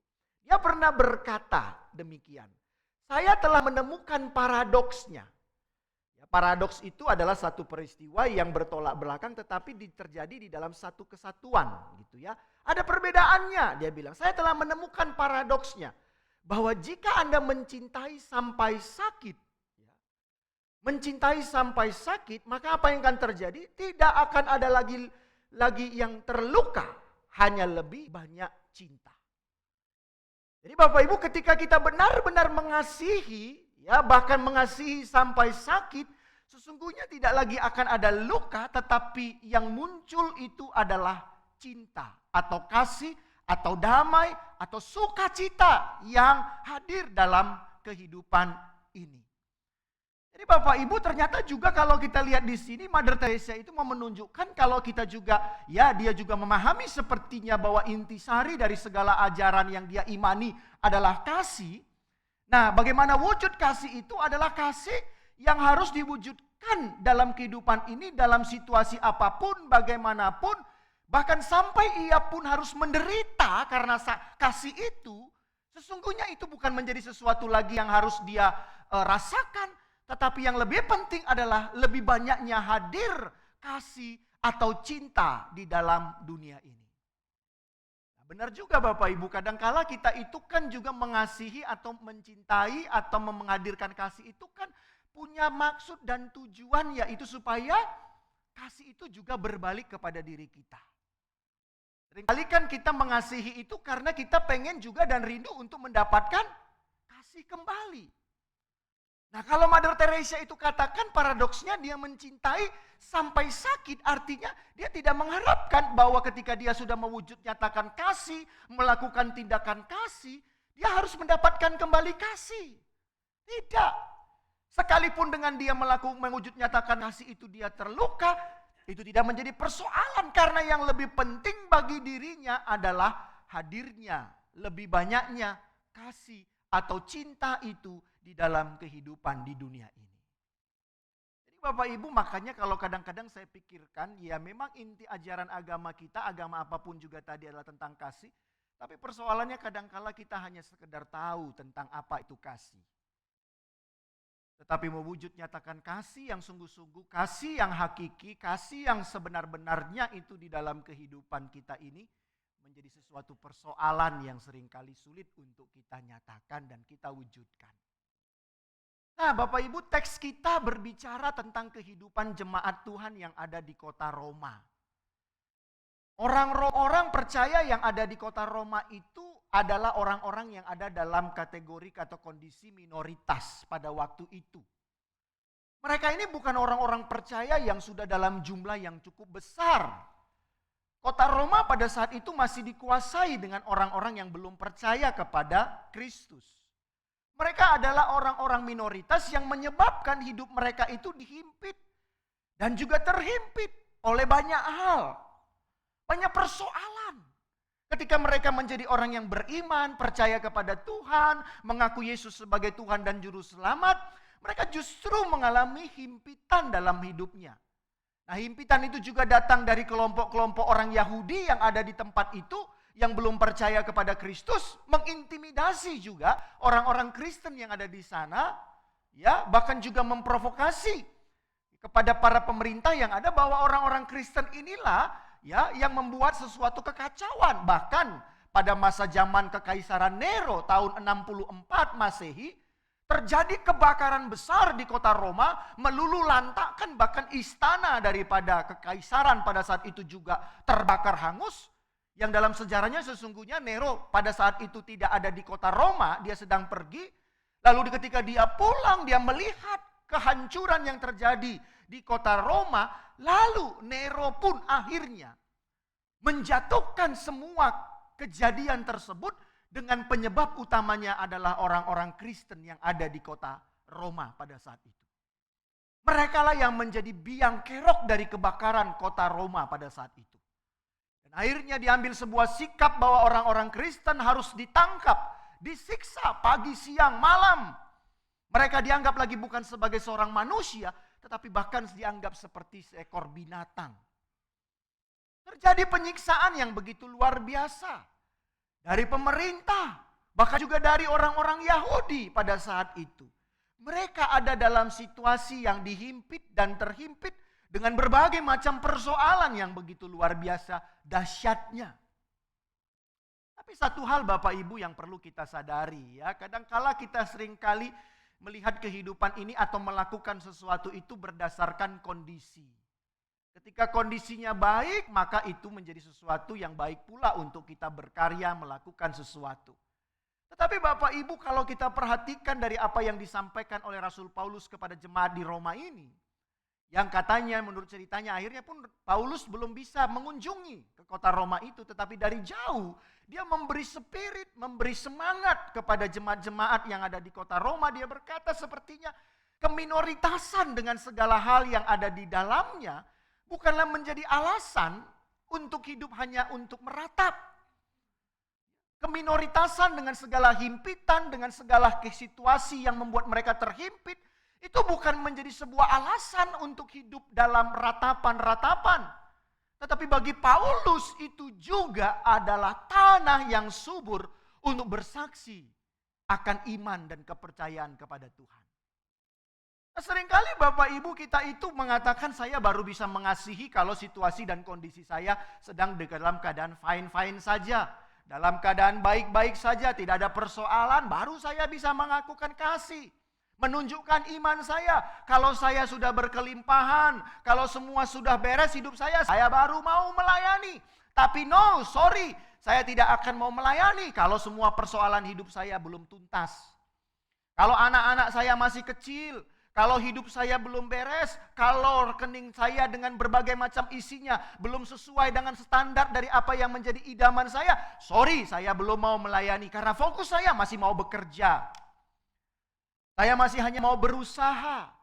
Dia pernah berkata demikian, saya telah menemukan paradoksnya. Ya, paradoks itu adalah satu peristiwa yang bertolak belakang tetapi terjadi di dalam satu kesatuan, gitu ya. Ada perbedaannya, dia bilang. Saya telah menemukan paradoksnya. Bahwa jika Anda mencintai sampai sakit, mencintai sampai sakit, maka apa yang akan terjadi? Tidak akan ada lagi yang terluka, hanya lebih banyak cinta. Jadi Bapak Ibu, ketika kita benar-benar mengasihi, ya bahkan mengasihi sampai sakit, sesungguhnya tidak lagi akan ada luka, tetapi yang muncul itu adalah cinta atau kasih, atau damai, atau sukacita yang hadir dalam kehidupan ini. Jadi Bapak Ibu, ternyata juga kalau kita lihat di sini, Mother Teresa itu mau menunjukkan kalau kita juga, ya dia juga memahami sepertinya bahwa intisari dari segala ajaran yang dia imani adalah kasih. Nah, bagaimana wujud kasih itu adalah kasih yang harus diwujudkan dalam kehidupan ini, dalam situasi apapun, bagaimanapun. Bahkan sampai ia pun harus menderita karena kasih itu, sesungguhnya itu bukan menjadi sesuatu lagi yang harus dia rasakan. Tetapi yang lebih penting adalah lebih banyaknya hadir kasih atau cinta di dalam dunia ini. Nah, benar juga Bapak Ibu, kadangkala kita itu kan juga mengasihi atau mencintai atau menghadirkan kasih itu kan punya maksud dan tujuan, yaitu supaya kasih itu juga berbalik kepada diri kita. Seringkali kan kita mengasihi itu karena kita pengen juga dan rindu untuk mendapatkan kasih kembali. Nah, kalau Mother Teresa itu katakan paradoksnya dia mencintai sampai sakit, artinya dia tidak mengharapkan bahwa ketika dia sudah mewujud nyatakan kasih, melakukan tindakan kasih, dia harus mendapatkan kembali kasih. Tidak. Sekalipun dengan dia mewujud nyatakan kasih itu dia terluka, itu tidak menjadi persoalan karena yang lebih penting bagi dirinya adalah hadirnya, lebih banyaknya kasih atau cinta itu di dalam kehidupan di dunia ini. Jadi Bapak Ibu, makanya kalau kadang-kadang saya pikirkan, ya memang inti ajaran agama kita, agama apapun juga tadi adalah tentang kasih, tapi persoalannya kadang-kala kita hanya sekedar tahu tentang apa itu kasih. Tetapi mewujud nyatakan kasih yang sungguh-sungguh, kasih yang hakiki, kasih yang sebenar-benarnya itu di dalam kehidupan kita ini menjadi sesuatu persoalan yang seringkali sulit untuk kita nyatakan dan kita wujudkan. Nah Bapak Ibu, teks kita berbicara tentang kehidupan jemaat Tuhan yang ada di kota Roma. Orang-orang percaya yang ada di kota Roma itu adalah orang-orang yang ada dalam kategori atau kondisi minoritas pada waktu itu. Mereka ini bukan orang-orang percaya yang sudah dalam jumlah yang cukup besar. Kota Roma pada saat itu masih dikuasai dengan orang-orang yang belum percaya kepada Kristus. Mereka adalah orang-orang minoritas yang menyebabkan hidup mereka itu dihimpit dan juga terhimpit oleh banyak hal. Banyak persoalan. Ketika mereka menjadi orang yang beriman, percaya kepada Tuhan, mengaku Yesus sebagai Tuhan dan Juru Selamat, mereka justru mengalami himpitan dalam hidupnya. Nah, himpitan itu juga datang dari kelompok-kelompok orang Yahudi yang ada di tempat itu, yang belum percaya kepada Kristus, mengintimidasi juga orang-orang Kristen yang ada di sana, ya, bahkan juga memprovokasi kepada para pemerintah yang ada bahwa orang-orang Kristen inilah ya yang membuat sesuatu kekacauan. Bahkan pada masa zaman Kekaisaran Nero tahun 64 Masehi terjadi kebakaran besar di kota Roma, meluluhlantakkan bahkan istana daripada kekaisaran pada saat itu juga terbakar hangus. Yang dalam sejarahnya sesungguhnya Nero pada saat itu tidak ada di kota Roma, dia sedang pergi. Lalu ketika dia pulang, dia melihat kehancuran yang terjadi di kota Roma, lalu Nero pun akhirnya menjatuhkan semua kejadian tersebut dengan penyebab utamanya adalah orang-orang Kristen yang ada di kota Roma pada saat itu. Mereka lah yang menjadi biang kerok dari kebakaran kota Roma pada saat itu. Dan Akhirnya diambil sebuah sikap bahwa orang-orang Kristen harus ditangkap, disiksa pagi, siang, malam. Mereka dianggap lagi bukan sebagai seorang manusia, tetapi bahkan dianggap seperti seekor binatang. Terjadi penyiksaan yang begitu luar biasa dari pemerintah, bahkan juga dari orang-orang Yahudi pada saat itu. Mereka ada dalam situasi yang dihimpit dan terhimpit dengan berbagai macam persoalan yang begitu luar biasa dahsyatnya. Tapi satu hal Bapak Ibu yang perlu kita sadari ya, kadangkala kita seringkali melihat kehidupan ini atau melakukan sesuatu itu berdasarkan kondisi. Ketika kondisinya baik, maka itu menjadi sesuatu yang baik pula untuk kita berkarya melakukan sesuatu. Tetapi Bapak Ibu, kalau kita perhatikan dari apa yang disampaikan oleh Rasul Paulus kepada jemaat di Roma ini, yang katanya menurut ceritanya akhirnya pun Paulus belum bisa mengunjungi ke kota Roma itu, tetapi dari jauh dia memberi spirit, memberi semangat kepada jemaat-jemaat yang ada di kota Roma. Dia berkata sepertinya keminoritasan dengan segala hal yang ada di dalamnya bukanlah menjadi alasan untuk hidup hanya untuk meratap. Keminoritasan dengan segala himpitan, dengan segala situasi yang membuat mereka terhimpit, itu bukan menjadi sebuah alasan untuk hidup dalam ratapan-ratapan. Tetapi bagi Paulus itu juga adalah tanah yang subur untuk bersaksi akan iman dan kepercayaan kepada Tuhan. Seringkali Bapak Ibu kita itu mengatakan saya baru bisa mengasihi kalau situasi dan kondisi saya sedang dalam keadaan fine-fine saja. Dalam keadaan baik-baik saja, tidak ada persoalan, baru saya bisa mengakukan kasih. Menunjukkan iman saya. Kalau saya sudah berkelimpahan, kalau semua sudah beres hidup saya baru mau melayani. Tapi no, sorry, saya tidak akan mau melayani kalau semua persoalan hidup saya belum tuntas. Kalau anak-anak saya masih kecil, kalau hidup saya belum beres, kalau rekening saya dengan berbagai macam isinya belum sesuai dengan standar dari apa yang menjadi idaman saya, sorry, saya belum mau melayani karena fokus saya masih mau bekerja. Saya masih hanya mau berusaha.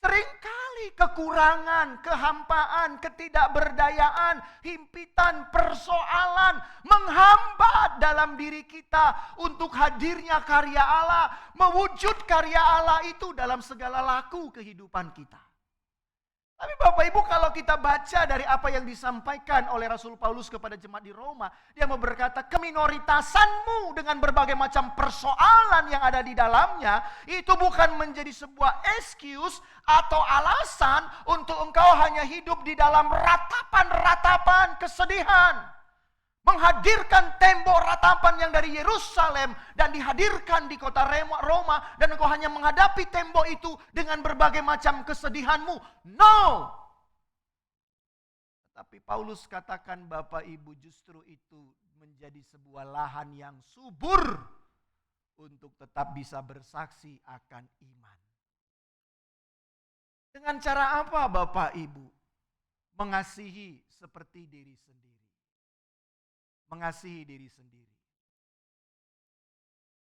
Seringkali kekurangan, kehampaan, ketidakberdayaan, himpitan, persoalan menghambat dalam diri kita untuk hadirnya karya Allah, mewujud karya Allah itu dalam segala laku kehidupan kita. Tapi Bapak Ibu, kalau kita baca dari apa yang disampaikan oleh Rasul Paulus kepada jemaat di Roma, dia mau berkata, keminoritasanmu dengan berbagai macam persoalan yang ada di dalamnya, itu bukan menjadi sebuah excuse atau alasan untuk engkau hanya hidup di dalam ratapan-ratapan kesedihan. Menghadirkan tembok ratapan yang dari Yerusalem dan dihadirkan di kota Roma, dan engkau hanya menghadapi tembok itu dengan berbagai macam kesedihanmu. No! Tetapi Paulus katakan Bapak Ibu, justru itu menjadi sebuah lahan yang subur untuk tetap bisa bersaksi akan iman. Dengan cara apa Bapak Ibu? Mengasihi seperti diri sendiri. Mengasihi diri sendiri.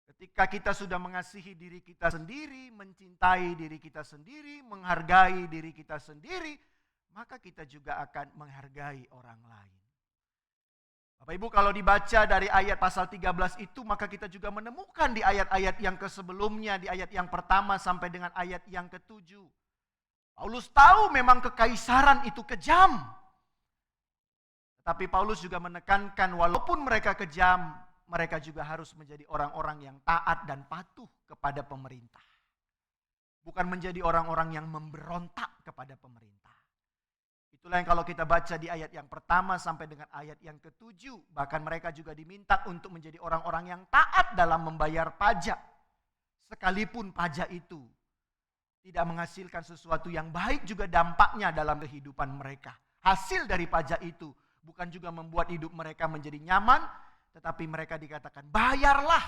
Ketika kita sudah mengasihi diri kita sendiri, mencintai diri kita sendiri, menghargai diri kita sendiri, maka kita juga akan menghargai orang lain. Bapak Ibu, kalau dibaca dari ayat pasal 13 itu, maka kita juga menemukan di ayat-ayat yang sebelumnya, di ayat yang pertama sampai dengan ayat yang ke-7. Paulus tahu memang kekaisaran itu kejam. Tapi Paulus juga menekankan walaupun mereka kejam, mereka juga harus menjadi orang-orang yang taat dan patuh kepada pemerintah. Bukan menjadi orang-orang yang memberontak kepada pemerintah. Itulah yang kalau kita baca di ayat yang pertama sampai dengan ayat yang ke-7. Bahkan mereka juga diminta untuk menjadi orang-orang yang taat dalam membayar pajak. Sekalipun pajak itu tidak menghasilkan sesuatu yang baik juga dampaknya dalam kehidupan mereka. Hasil dari pajak itu bukan juga membuat hidup mereka menjadi nyaman, tetapi mereka dikatakan bayarlah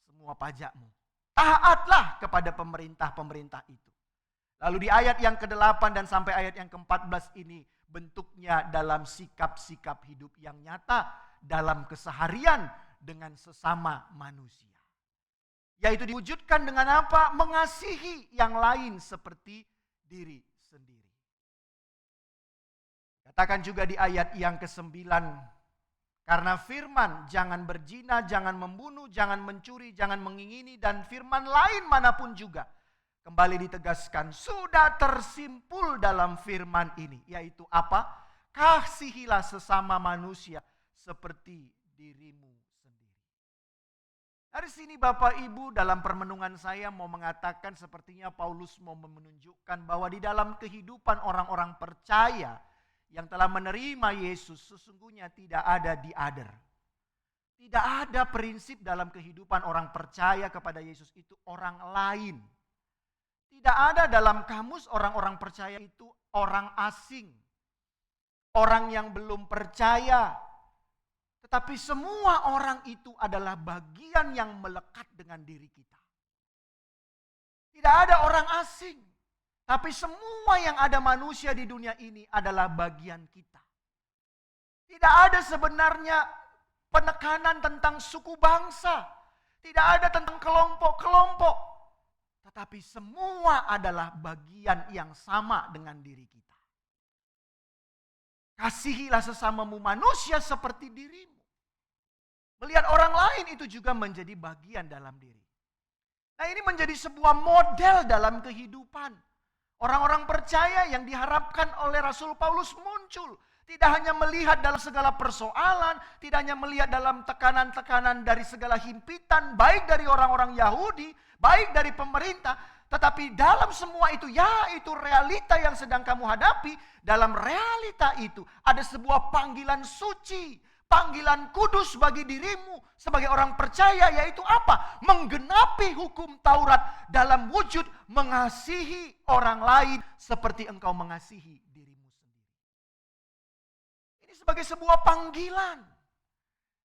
semua pajakmu. Taatlah kepada pemerintah-pemerintah itu. Lalu di ayat yang ke-8 dan sampai ayat yang ke-14 ini bentuknya dalam sikap-sikap hidup yang nyata dalam keseharian dengan sesama manusia. Yaitu diwujudkan dengan apa? Mengasihi yang lain seperti diri sendiri. Katakan juga di ayat yang ke-9, karena firman jangan berzina, jangan membunuh, jangan mencuri, jangan mengingini, dan firman lain manapun juga. Kembali ditegaskan, sudah tersimpul dalam firman ini. Yaitu apa? Kasihilah sesama manusia seperti dirimu sendiri. Dari sini Bapak Ibu, dalam permenungan saya mau mengatakan sepertinya Paulus mau menunjukkan bahwa di dalam kehidupan orang-orang percaya yang telah menerima Yesus, sesungguhnya tidak ada the other. Tidak ada prinsip dalam kehidupan orang percaya kepada Yesus itu orang lain. Tidak ada dalam kamus orang-orang percaya itu orang asing. Orang yang belum percaya. Tetapi semua orang itu adalah bagian yang melekat dengan diri kita. Tidak ada orang asing. Tapi semua yang ada manusia di dunia ini adalah bagian kita. Tidak ada sebenarnya penekanan tentang suku bangsa. Tidak ada tentang kelompok-kelompok. Tetapi semua adalah bagian yang sama dengan diri kita. Kasihilah sesamamu manusia seperti dirimu. Melihat orang lain itu juga menjadi bagian dalam diri. Nah, ini menjadi sebuah model dalam kehidupan. Orang-orang percaya yang diharapkan oleh Rasul Paulus muncul. Tidak hanya melihat dalam segala persoalan, tidak hanya melihat dalam tekanan-tekanan dari segala himpitan, baik dari orang-orang Yahudi, baik dari pemerintah, tetapi dalam semua itu, yaitu realita yang sedang kamu hadapi, dalam realita itu ada sebuah panggilan suci, panggilan kudus bagi dirimu sebagai orang percaya, yaitu apa? Menggenapi hukum Taurat dalam wujud mengasihi orang lain seperti engkau mengasihi dirimu sendiri. Ini sebagai sebuah panggilan.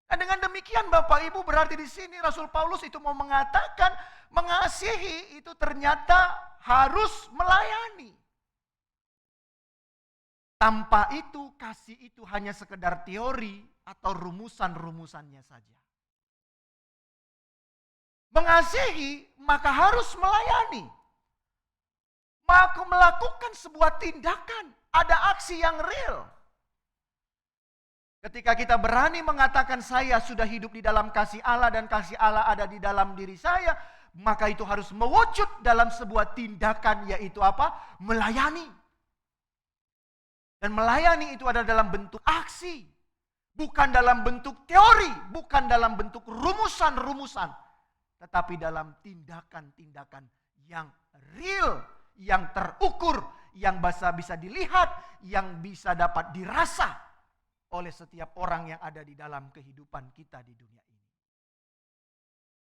Dan dengan demikian Bapak Ibu, berarti di sini Rasul Paulus itu mau mengatakan mengasihi itu ternyata harus melayani. Tanpa itu, kasih itu hanya sekedar teori atau rumusan-rumusannya saja. Mengasihi maka harus melayani. Maka melakukan sebuah tindakan, ada aksi yang real. Ketika kita berani mengatakan saya sudah hidup di dalam kasih Allah dan kasih Allah ada di dalam diri saya, maka itu harus mewujud dalam sebuah tindakan, yaitu apa? Melayani. Dan melayani itu adalah dalam bentuk aksi. Bukan dalam bentuk teori, bukan dalam bentuk rumusan-rumusan. Tetapi dalam tindakan-tindakan yang real, yang terukur, yang bisa dilihat, yang bisa dapat dirasa oleh setiap orang yang ada di dalam kehidupan kita di dunia ini.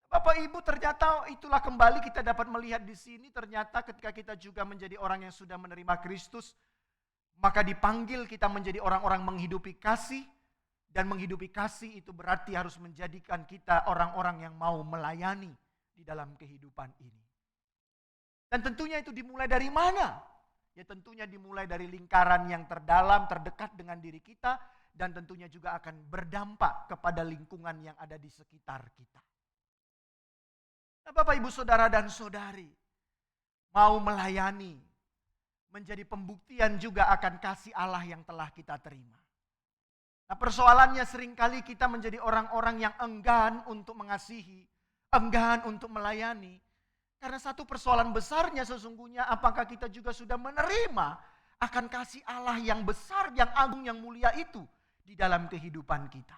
Bapak Ibu, ternyata itulah kembali kita dapat melihat di sini, ternyata ketika kita juga menjadi orang yang sudah menerima Kristus, maka dipanggil kita menjadi orang-orang menghidupi kasih. Dan menghidupi kasih itu berarti harus menjadikan kita orang-orang yang mau melayani di dalam kehidupan ini. Dan tentunya itu dimulai dari mana? Ya tentunya dimulai dari lingkaran yang terdalam, terdekat dengan diri kita. Dan tentunya juga akan berdampak kepada lingkungan yang ada di sekitar kita. Nah, Bapak, Ibu, Saudara, dan Saudari, mau melayani menjadi pembuktian juga akan kasih Allah yang telah kita terima. Nah, persoalannya seringkali kita menjadi orang-orang yang enggan untuk mengasihi, enggan untuk melayani. Karena satu persoalan besarnya sesungguhnya apakah kita juga sudah menerima akan kasih Allah yang besar, yang agung, yang mulia itu di dalam kehidupan kita.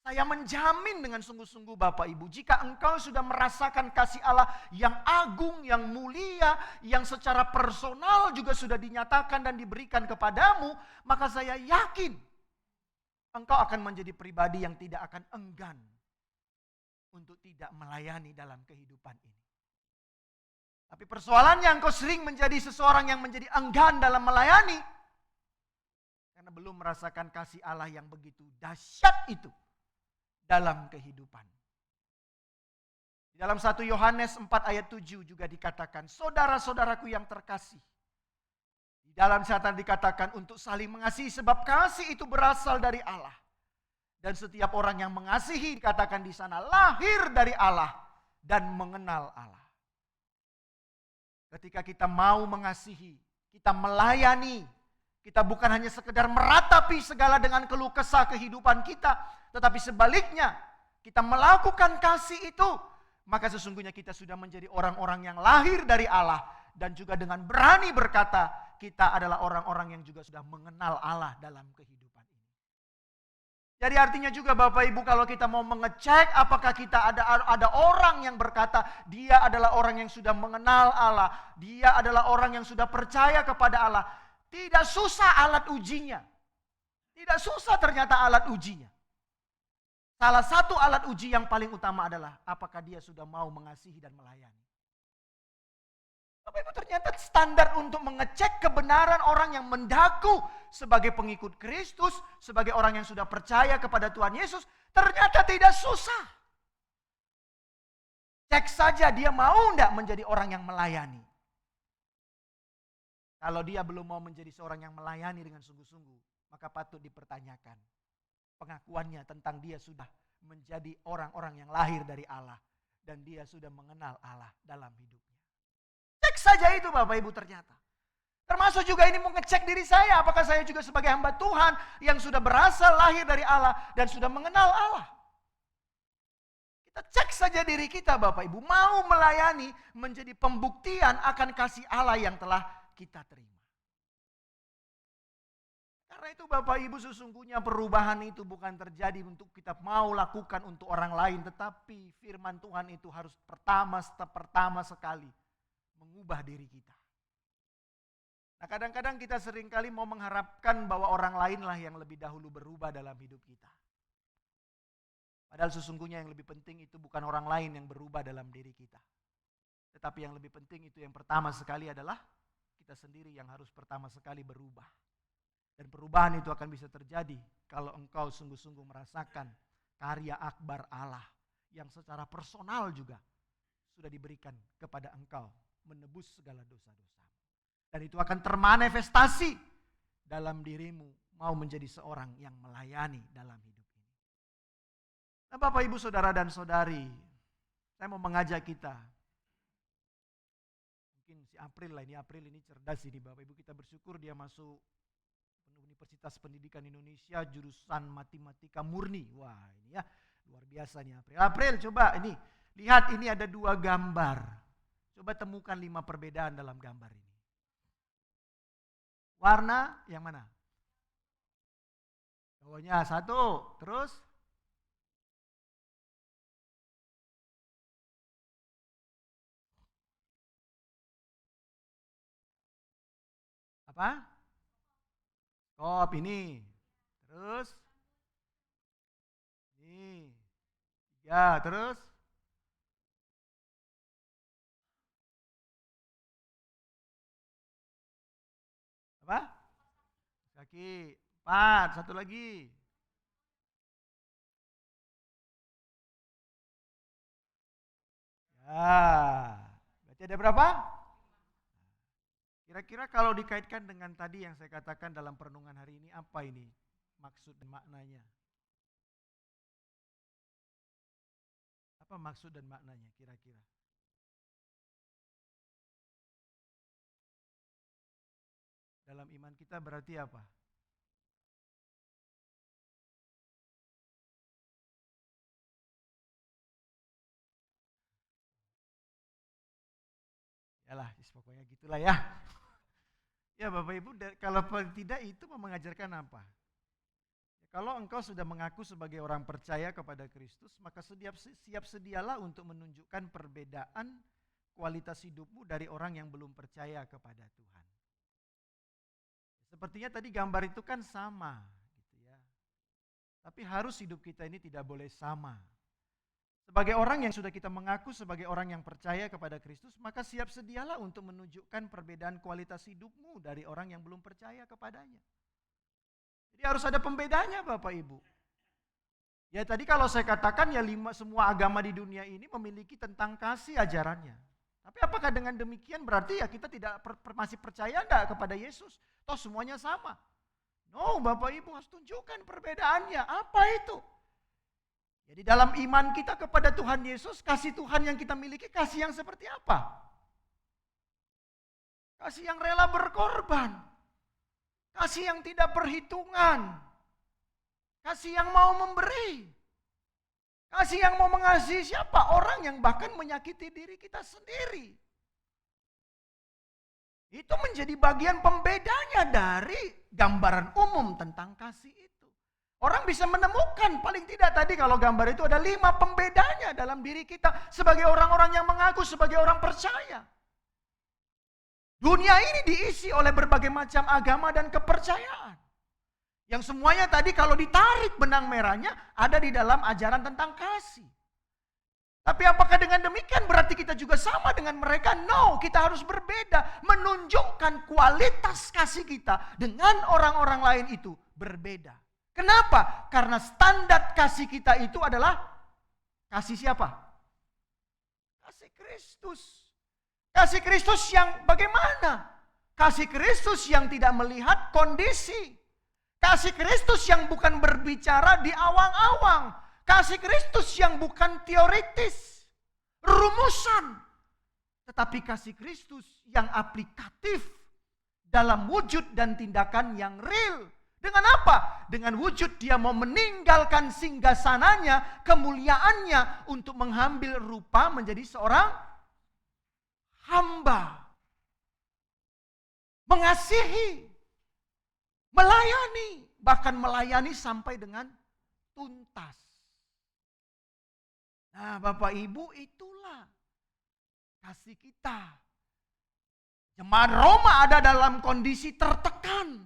Saya menjamin dengan sungguh-sungguh Bapak Ibu, jika engkau sudah merasakan kasih Allah yang agung, yang mulia, yang secara personal juga sudah dinyatakan dan diberikan kepadamu, maka saya yakin engkau akan menjadi pribadi yang tidak akan enggan untuk tidak melayani dalam kehidupan ini. Tapi persoalannya engkau sering menjadi seseorang yang menjadi enggan dalam melayani karena belum merasakan kasih Allah yang begitu dahsyat itu dalam kehidupan. Di dalam 1 Yohanes 4 ayat 7 juga dikatakan, saudara-saudaraku yang terkasih, dalam catatan dikatakan untuk saling mengasihi sebab kasih itu berasal dari Allah. Dan setiap orang yang mengasihi dikatakan di sana lahir dari Allah dan mengenal Allah. Ketika kita mau mengasihi, kita melayani, Kita bukan hanya sekedar meratapi segala dengan keluh kesah kehidupan kita, tetapi sebaliknya kita melakukan kasih itu, maka sesungguhnya kita sudah menjadi orang-orang yang lahir dari Allah dan juga dengan berani berkata, kita adalah orang-orang yang juga sudah mengenal Allah dalam kehidupan ini. Jadi artinya juga Bapak Ibu, kalau kita mau mengecek apakah kita ada orang yang berkata dia adalah orang yang sudah mengenal Allah, dia adalah orang yang sudah percaya kepada Allah, tidak susah alat ujinya. Tidak susah ternyata alat ujinya. Salah satu alat uji yang paling utama adalah apakah dia sudah mau mengasihi dan melayani. Bapak Ibu, ternyata standar untuk mengecek kebenaran orang yang mendaku sebagai pengikut Kristus, sebagai orang yang sudah percaya kepada Tuhan Yesus, ternyata tidak susah. Cek saja dia mau enggak menjadi orang yang melayani. Kalau dia belum mau menjadi seorang yang melayani dengan sungguh-sungguh, maka patut dipertanyakan pengakuannya tentang dia sudah menjadi orang-orang yang lahir dari Allah dan dia sudah mengenal Allah dalam hidupnya. Cek saja itu Bapak Ibu ternyata. Termasuk juga ini mengecek diri saya, apakah saya juga sebagai hamba Tuhan yang sudah berasal lahir dari Allah dan sudah mengenal Allah. Kita cek saja diri kita Bapak Ibu, mau melayani menjadi pembuktian akan kasih Allah yang telah kita terima. Karena itu Bapak Ibu, sesungguhnya perubahan itu bukan terjadi untuk kita mau lakukan untuk orang lain, tetapi firman Tuhan itu harus pertama sekali mengubah diri kita. Nah, kadang-kadang kita seringkali mau mengharapkan bahwa orang lainlah yang lebih dahulu berubah dalam hidup kita. Padahal sesungguhnya yang lebih penting itu bukan orang lain yang berubah dalam diri kita. Tetapi yang lebih penting itu yang pertama sekali adalah kita sendiri yang harus pertama sekali berubah. Dan perubahan itu akan bisa terjadi kalau engkau sungguh-sungguh merasakan karya akbar Allah yang secara personal juga sudah diberikan kepada engkau menebus segala dosa-dosa. Dan itu akan termanifestasi dalam dirimu mau menjadi seorang yang melayani dalam hidup ini. Nah, Bapak Ibu Saudara dan Saudari, saya mau mengajak kita. Mungkin si April ini cerdas ini Bapak Ibu, kita bersyukur dia masuk Universitas Pendidikan Indonesia jurusan matematika murni. Wah, ini ya luar biasa nih April. April coba ini, lihat ini ada 2 gambar. Coba temukan 5 perbedaan dalam gambar ini. Warna yang mana? Cowoknya 1, terus apa? Stop ini. Terus ini 3, terus apa? Kaki 4, satu lagi. Ya, berarti ada berapa? Kira-kira kalau dikaitkan dengan tadi yang saya katakan dalam perenungan hari ini, apa ini maksud dan maknanya? Apa maksud dan maknanya kira-kira? Dalam iman kita berarti apa? Yalah, pokoknya gitulah ya. Ya Bapak Ibu, kalau tidak itu mau mengajarkan apa? Kalau engkau sudah mengaku sebagai orang percaya kepada Kristus, maka siap sedialah untuk menunjukkan perbedaan kualitas hidupmu dari orang yang belum percaya kepada Tuhan. Sepertinya tadi gambar itu kan sama, gitu ya. Tapi harus hidup kita ini tidak boleh sama. Sebagai orang yang sudah kita mengaku sebagai orang yang percaya kepada Kristus, maka siap sedialah untuk menunjukkan perbedaan kualitas hidupmu dari orang yang belum percaya kepadanya. Jadi harus ada pembedanya Bapak Ibu. Ya tadi kalau saya katakan ya semua agama di dunia ini memiliki tentang kasih ajarannya. Tapi apakah dengan demikian berarti ya kita tidak masih percaya enggak kepada Yesus? Toh semuanya sama. No Bapak Ibu, harus tunjukkan perbedaannya. Apa itu? Jadi dalam iman kita kepada Tuhan Yesus, kasih Tuhan yang kita miliki kasih yang seperti apa? Kasih yang rela berkorban. Kasih yang tidak perhitungan. Kasih yang mau memberi. Kasih yang mau mengasihi siapa? Orang yang bahkan menyakiti diri kita sendiri. Itu menjadi bagian pembedanya dari gambaran umum tentang kasih itu. Orang bisa menemukan paling tidak tadi kalau gambar itu ada 5 pembedanya dalam diri kita sebagai orang-orang yang mengaku sebagai orang percaya. Dunia ini diisi oleh berbagai macam agama dan kepercayaan. Yang semuanya tadi kalau ditarik benang merahnya ada di dalam ajaran tentang kasih. Tapi apakah dengan demikian berarti kita juga sama dengan mereka? No, kita harus berbeda. Menunjukkan kualitas kasih kita dengan orang-orang lain itu berbeda. Kenapa? Karena standar kasih kita itu adalah kasih siapa? Kasih Kristus. Kasih Kristus yang bagaimana? Kasih Kristus yang tidak melihat kondisi. Kasih Kristus yang bukan berbicara di awang-awang. Kasih Kristus yang bukan teoritis, rumusan. Tetapi kasih Kristus yang aplikatif dalam wujud dan tindakan yang real. Dengan apa? Dengan wujud dia mau meninggalkan singgasananya, kemuliaannya untuk mengambil rupa menjadi seorang hamba. Mengasihi. Melayani, bahkan melayani sampai dengan tuntas. Nah, Bapak Ibu, itulah kasih kita. Jemaat Roma ada dalam kondisi tertekan.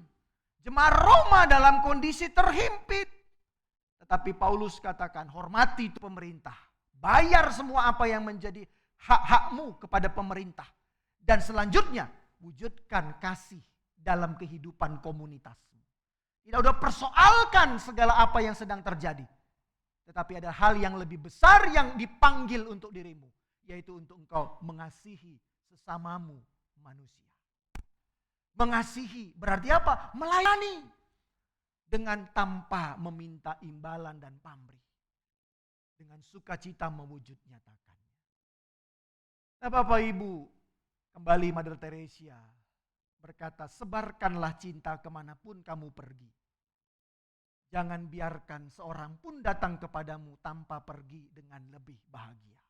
Jemaat Roma dalam kondisi terhimpit. Tetapi Paulus katakan, hormati itu pemerintah. Bayar semua apa yang menjadi hak-hakmu kepada pemerintah. Dan selanjutnya, wujudkan kasih dalam kehidupan komunitasmu. Tidak udah persoalkan segala apa yang sedang terjadi. Tetapi ada hal yang lebih besar yang dipanggil untuk dirimu. Yaitu untuk engkau mengasihi sesamamu manusia. Mengasihi berarti apa? Melayani. Dengan tanpa meminta imbalan dan pamrih. Dengan sukacita mewujud nyatakannya. Nah Bapak Ibu, kembali Mother Teresa berkata, sebarkanlah cinta kemanapun kamu pergi. Jangan biarkan seorang pun datang kepadamu tanpa pergi dengan lebih bahagia.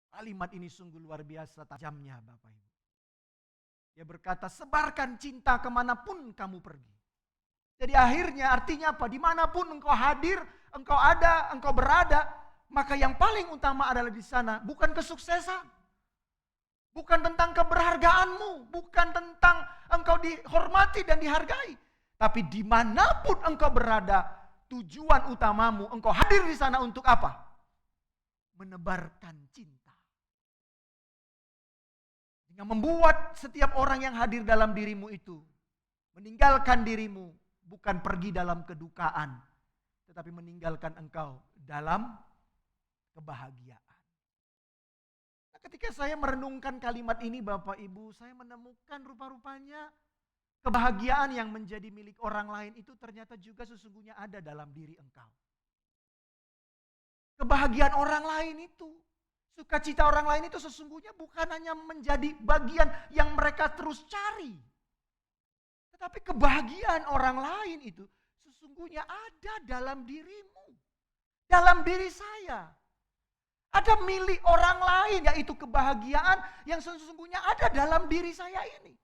Kalimat ini sungguh luar biasa tajamnya Bapak Ibu. Dia berkata, sebarkan cinta kemanapun kamu pergi. Jadi akhirnya artinya apa? Dimanapun engkau hadir, engkau ada, engkau berada, maka yang paling utama adalah di sana bukan kesuksesan. Bukan tentang keberhargaanmu, bukan tentang engkau dihormati dan dihargai. Tapi dimanapun engkau berada, tujuan utamamu, engkau hadir di sana untuk apa? Menebarkan cinta. Dengan membuat setiap orang yang hadir dalam dirimu itu, meninggalkan dirimu, bukan pergi dalam kedukaan, tetapi meninggalkan engkau dalam kebahagiaan. Ketika saya merenungkan kalimat ini Bapak Ibu, saya menemukan rupa-rupanya kebahagiaan yang menjadi milik orang lain itu ternyata juga sesungguhnya ada dalam diri engkau. Kebahagiaan orang lain itu, sukacita orang lain itu sesungguhnya bukan hanya menjadi bagian yang mereka terus cari. Tetapi kebahagiaan orang lain itu sesungguhnya ada dalam dirimu, dalam diri saya. Ada milik orang lain, yaitu kebahagiaan yang sesungguhnya ada dalam diri saya ini.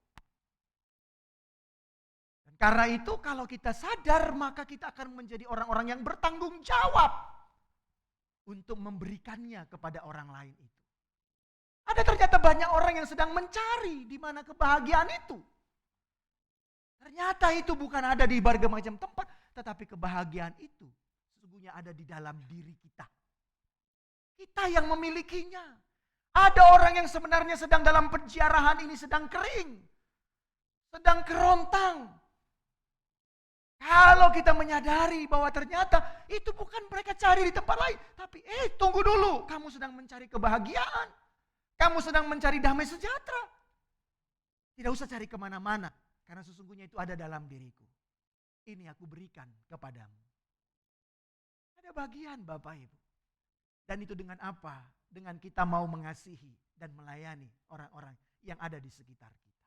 Dan karena itu kalau kita sadar, maka kita akan menjadi orang-orang yang bertanggung jawab untuk memberikannya kepada orang lain itu. Ada ternyata banyak orang yang sedang mencari di mana kebahagiaan itu. Ternyata itu bukan ada di berbagai macam tempat, tetapi kebahagiaan itu sesungguhnya ada di dalam diri kita. Kita yang memilikinya. Ada orang yang sebenarnya sedang dalam penjarahan ini sedang kering. Sedang kerontang. Kalau kita menyadari bahwa ternyata itu bukan mereka cari di tempat lain. Tapi tunggu dulu. Kamu sedang mencari kebahagiaan. Kamu sedang mencari damai sejahtera. Tidak usah cari kemana-mana. Karena sesungguhnya itu ada dalam diriku. Ini aku berikan kepadamu. Ada bagian Bapak Ibu. Dan itu dengan apa? Dengan kita mau mengasihi dan melayani orang-orang yang ada di sekitar kita.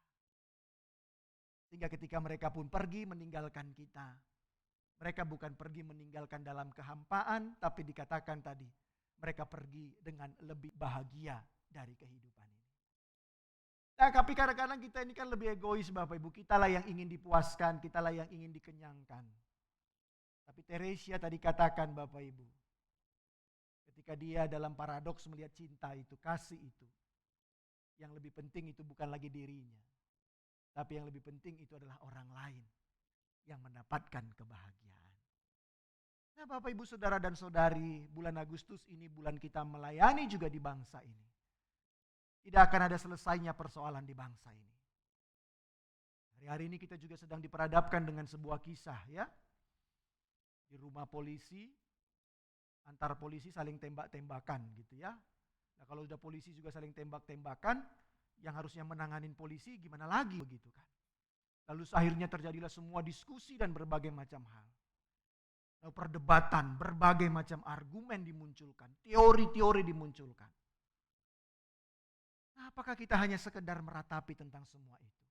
Sehingga ketika mereka pun pergi meninggalkan kita, mereka bukan pergi meninggalkan dalam kehampaan, tapi dikatakan tadi, mereka pergi dengan lebih bahagia dari kehidupan ini. Nah, tapi kadang-kadang kita ini kan lebih egois Bapak Ibu. Kita lah yang ingin dipuaskan, kita lah yang ingin dikenyangkan. Tapi Teresia tadi katakan Bapak Ibu, ketika dia dalam paradoks melihat cinta itu, kasih itu, yang lebih penting itu bukan lagi dirinya, tapi yang lebih penting itu adalah orang lain yang mendapatkan kebahagiaan. Nah Bapak Ibu Saudara dan Saudari, bulan Agustus ini bulan kita melayani juga di bangsa ini. Tidak akan ada selesainya persoalan di bangsa ini. Hari-hari ini kita juga sedang diperhadapkan dengan sebuah kisah ya. Di rumah polisi, antar polisi saling tembak-tembakan gitu ya. Nah kalau sudah polisi juga saling tembak-tembakan, yang harusnya menanganin polisi gimana lagi begitu kan. Lalu akhirnya terjadilah semua diskusi dan berbagai macam hal. Lalu perdebatan, berbagai macam argumen dimunculkan, teori-teori dimunculkan. Nah, apakah kita hanya sekedar meratapi tentang semua itu?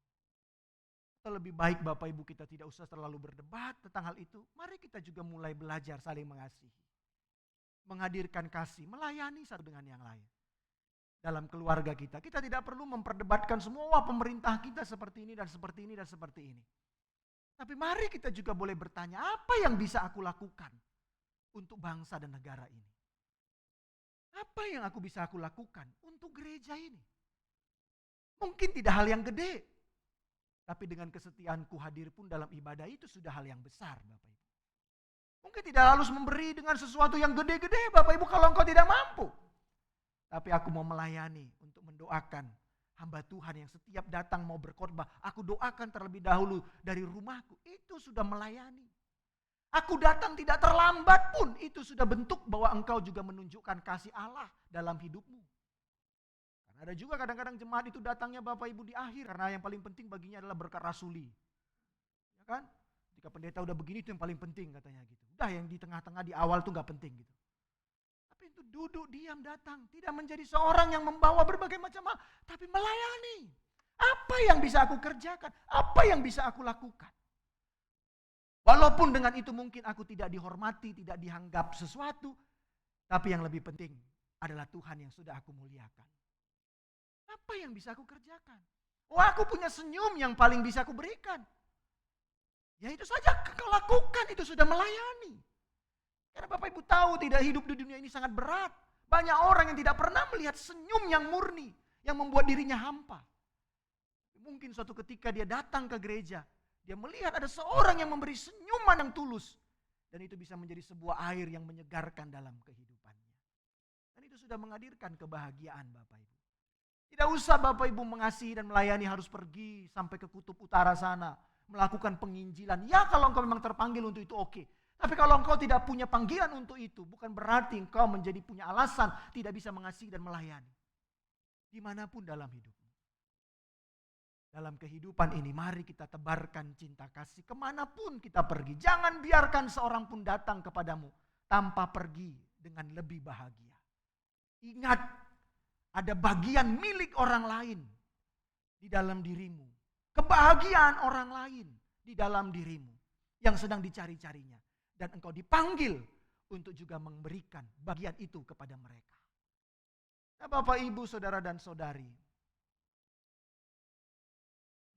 Atau lebih baik Bapak Ibu kita tidak usah terlalu berdebat tentang hal itu. Mari kita juga mulai belajar saling mengasihi. Menghadirkan kasih, melayani satu dengan yang lain. Dalam keluarga kita, kita tidak perlu memperdebatkan semua, wah pemerintah kita seperti ini dan seperti ini dan seperti ini. Tapi mari kita juga boleh bertanya, apa yang bisa aku lakukan untuk bangsa dan negara ini? Apa yang bisa aku lakukan untuk gereja ini? Mungkin tidak hal yang gede, tapi dengan kesetiaanku hadir pun dalam ibadah itu sudah hal yang besar Bapak Ibu. Mungkin tidak harus memberi dengan sesuatu yang gede-gede Bapak Ibu kalau engkau tidak mampu. Tapi aku mau melayani untuk mendoakan hamba Tuhan yang setiap datang mau berkhotbah. Aku doakan terlebih dahulu dari rumahku. Itu sudah melayani. Aku datang tidak terlambat pun. Itu sudah bentuk bahwa engkau juga menunjukkan kasih Allah dalam hidupmu. Karena ada juga kadang-kadang jemaat itu datangnya Bapak Ibu di akhir. Karena yang paling penting baginya adalah berkat rasuli. Ya kan? Jika pendeta udah begini itu yang paling penting katanya gitu. Udah yang di tengah-tengah di awal tuh gak penting gitu. Tapi itu duduk diam datang. Tidak menjadi seorang yang membawa berbagai macam hal. Tapi melayani. Apa yang bisa aku kerjakan? Apa yang bisa aku lakukan? Walaupun dengan itu mungkin aku tidak dihormati, tidak dianggap sesuatu. Tapi yang lebih penting adalah Tuhan yang sudah aku muliakan. Apa yang bisa aku kerjakan? Oh aku punya senyum yang paling bisa aku berikan. Ya itu saja kau lakukan, itu sudah melayani. Karena Bapak Ibu tahu tidak hidup di dunia ini sangat berat. Banyak orang yang tidak pernah melihat senyum yang murni, yang membuat dirinya hampa. Mungkin suatu ketika dia datang ke gereja, dia melihat ada seorang yang memberi senyuman yang tulus. Dan itu bisa menjadi sebuah air yang menyegarkan dalam kehidupannya. Dan itu sudah menghadirkan kebahagiaan Bapak Ibu. Tidak usah Bapak Ibu mengasihi dan melayani harus pergi sampai ke kutub utara sana. Melakukan penginjilan. Ya kalau engkau memang terpanggil untuk itu oke. Tapi kalau engkau tidak punya panggilan untuk itu, bukan berarti engkau menjadi punya alasan tidak bisa mengasihi dan melayani. Dimanapun dalam hidupmu. Dalam kehidupan ini mari kita tebarkan cinta kasih kemanapun kita pergi. Jangan biarkan seorang pun datang kepadamu tanpa pergi dengan lebih bahagia. Ingat, ada bagian milik orang lain di dalam dirimu. Kebahagiaan orang lain di dalam dirimu yang sedang dicari-carinya. Dan engkau dipanggil untuk juga memberikan bagian itu kepada mereka. Nah Bapak Ibu Saudara dan Saudari,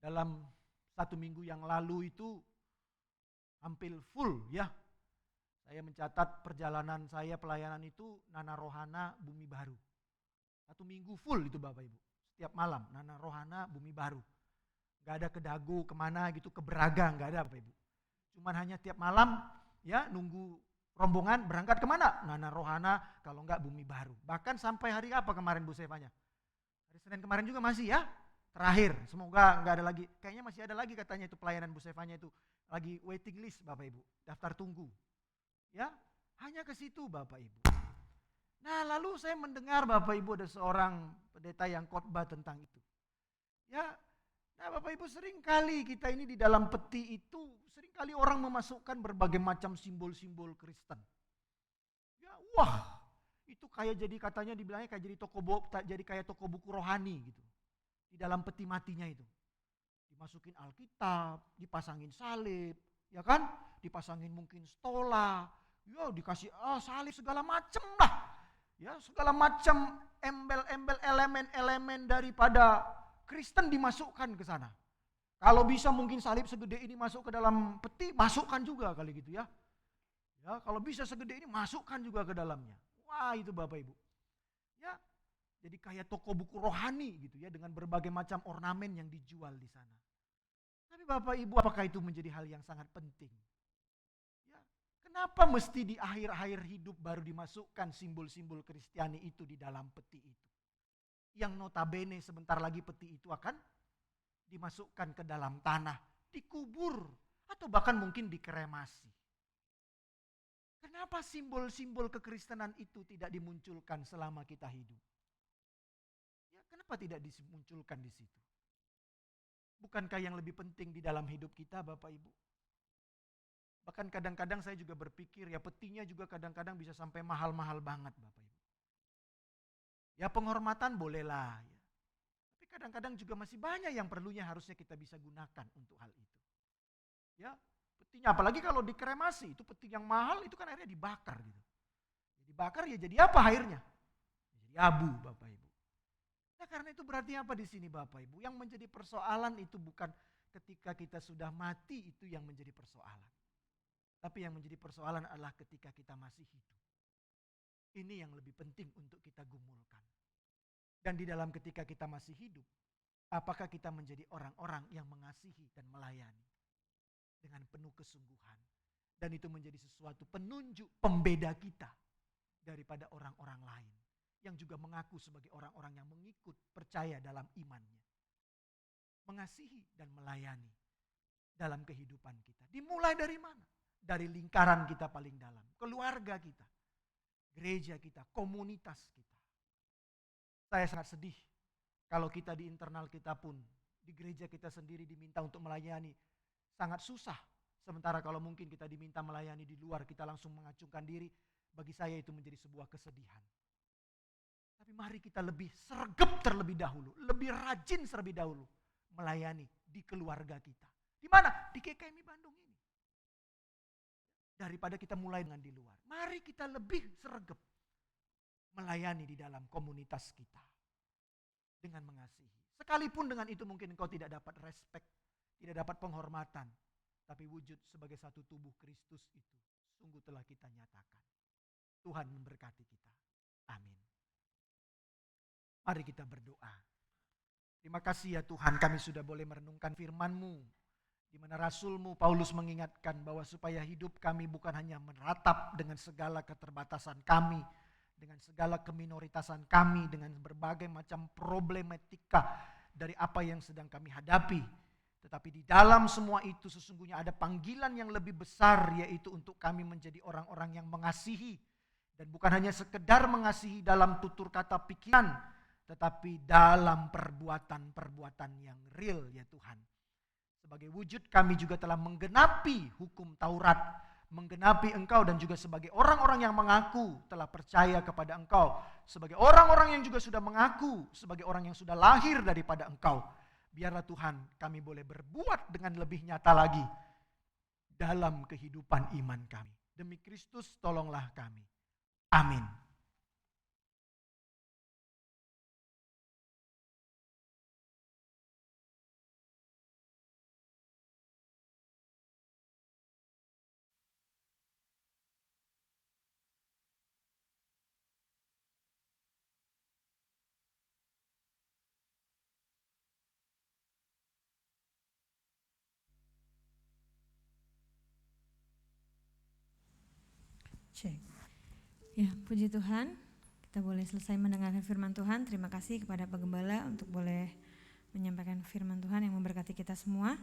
dalam 1 minggu yang lalu itu hampir full ya. Saya mencatat perjalanan saya pelayanan itu Nana Rohana Bumi Baru. 1 minggu full itu Bapak Ibu. Setiap malam Nana Rohana Bumi Baru. Gak ada ke Dago kemana gitu, ke Braga gak ada Bapak Ibu. Cuman hanya tiap malam ya nunggu rombongan berangkat kemana? Nana Rohana kalau enggak Bumi Baru. Bahkan sampai hari apa kemarin Bu Sevanya? Hari Senin kemarin juga masih ya. Terakhir, semoga enggak ada lagi. Kayaknya masih ada lagi katanya itu pelayanan Bu Sevanya itu. Lagi waiting list Bapak Ibu, daftar tunggu. Ya, hanya ke situ Bapak Ibu. Nah lalu saya mendengar Bapak Ibu ada seorang pendeta yang khotbah tentang itu. Ya, nah Bapak Ibu seringkali kita ini di dalam peti itu, seringkali orang memasukkan berbagai macam simbol-simbol Kristen. Ya wah, itu kayak jadi katanya dibilangnya kayak jadi kayak toko buku rohani gitu. Di dalam peti matinya itu. Di dimasukin Alkitab, dipasangin salib, ya kan? Dipasangin mungkin stola, ya dikasih salib segala macam lah. Ya, segala macam embel-embel elemen-elemen daripada Kristen dimasukkan ke sana. Kalau bisa mungkin salib segede ini masuk ke dalam peti, masukkan juga kali gitu ya. Ya, kalau bisa segede ini masukkan juga ke dalamnya. Wah, itu Bapak Ibu. Ya, jadi kayak toko buku rohani gitu ya, dengan berbagai macam ornamen yang dijual di sana. Tapi Bapak Ibu, apakah itu menjadi hal yang sangat penting? Ya, kenapa mesti di akhir-akhir hidup baru dimasukkan simbol-simbol Kristiani itu di dalam peti itu? Yang notabene sebentar lagi peti itu akan dimasukkan ke dalam tanah, dikubur, atau bahkan mungkin dikremasi. Kenapa simbol-simbol kekristenan itu tidak dimunculkan selama kita hidup? Ya, kenapa tidak dimunculkan di situ? Bukankah yang lebih penting di dalam hidup kita, Bapak Ibu? Bahkan kadang-kadang saya juga berpikir, ya petinya juga kadang-kadang bisa sampai mahal-mahal banget, Bapak Ibu. Ya penghormatan bolehlah, ya. Tapi kadang-kadang juga masih banyak yang perlunya harusnya kita bisa gunakan untuk hal itu. Ya, petinya apalagi kalau dikremasi, itu peti yang mahal itu kan akhirnya dibakar gitu. Dibakar ya jadi apa akhirnya? Jadi abu, Bapak Ibu. Nah, karena itu berarti apa di sini Bapak Ibu? Yang menjadi persoalan itu bukan ketika kita sudah mati itu yang menjadi persoalan. Tapi yang menjadi persoalan adalah ketika kita masih hidup. Ini yang lebih penting untuk kita gumulkan. Dan di dalam ketika kita masih hidup, apakah kita menjadi orang-orang yang mengasihi dan melayani dengan penuh kesungguhan. Dan itu menjadi sesuatu penunjuk pembeda kita daripada orang-orang lain yang juga mengaku sebagai orang-orang yang mengikut percaya dalam imannya. Mengasihi dan melayani dalam kehidupan kita. Dimulai dari mana? Dari lingkaran kita paling dalam, keluarga kita, gereja kita, komunitas kita. Saya sangat sedih kalau kita di internal kita pun, di gereja kita sendiri diminta untuk melayani, sangat susah. Sementara kalau mungkin kita diminta melayani di luar, kita langsung mengacungkan diri, bagi saya itu menjadi sebuah kesedihan. Tapi mari kita lebih sergap terlebih dahulu, lebih rajin terlebih dahulu melayani di keluarga kita. Di mana? Di GKMI Bandung ini. Daripada kita mulai dengan di luar. Mari kita lebih sergap melayani di dalam komunitas kita dengan mengasihi. Sekalipun dengan itu mungkin engkau tidak dapat respek, tidak dapat penghormatan, tapi wujud sebagai satu tubuh Kristus itu sungguh telah kita nyatakan. Tuhan memberkati kita. Amin. Mari kita berdoa. Terima kasih ya Tuhan, kami sudah boleh merenungkan firman-Mu, di mana Rasul-Mu Paulus mengingatkan bahwa supaya hidup kami bukan hanya meratap dengan segala keterbatasan kami, dengan segala keminoritasan kami, dengan berbagai macam problematika dari apa yang sedang kami hadapi. Tetapi di dalam semua itu sesungguhnya ada panggilan yang lebih besar, yaitu untuk kami menjadi orang-orang yang mengasihi. Dan bukan hanya sekedar mengasihi dalam tutur kata pikiran, tetapi dalam perbuatan-perbuatan yang real ya Tuhan. Sebagai wujud kami juga telah menggenapi hukum Taurat, menggenapi Engkau dan juga sebagai orang-orang yang mengaku telah percaya kepada Engkau, sebagai orang-orang yang juga sudah mengaku sebagai orang yang sudah lahir daripada Engkau. Biarlah Tuhan kami boleh berbuat dengan lebih nyata lagi dalam kehidupan iman kami. Demi Kristus tolonglah kami. Amin. Cek. Ya, puji Tuhan, kita boleh selesai mendengarkan firman Tuhan. Terima kasih kepada Pak Gembala untuk boleh menyampaikan firman Tuhan yang memberkati kita semua.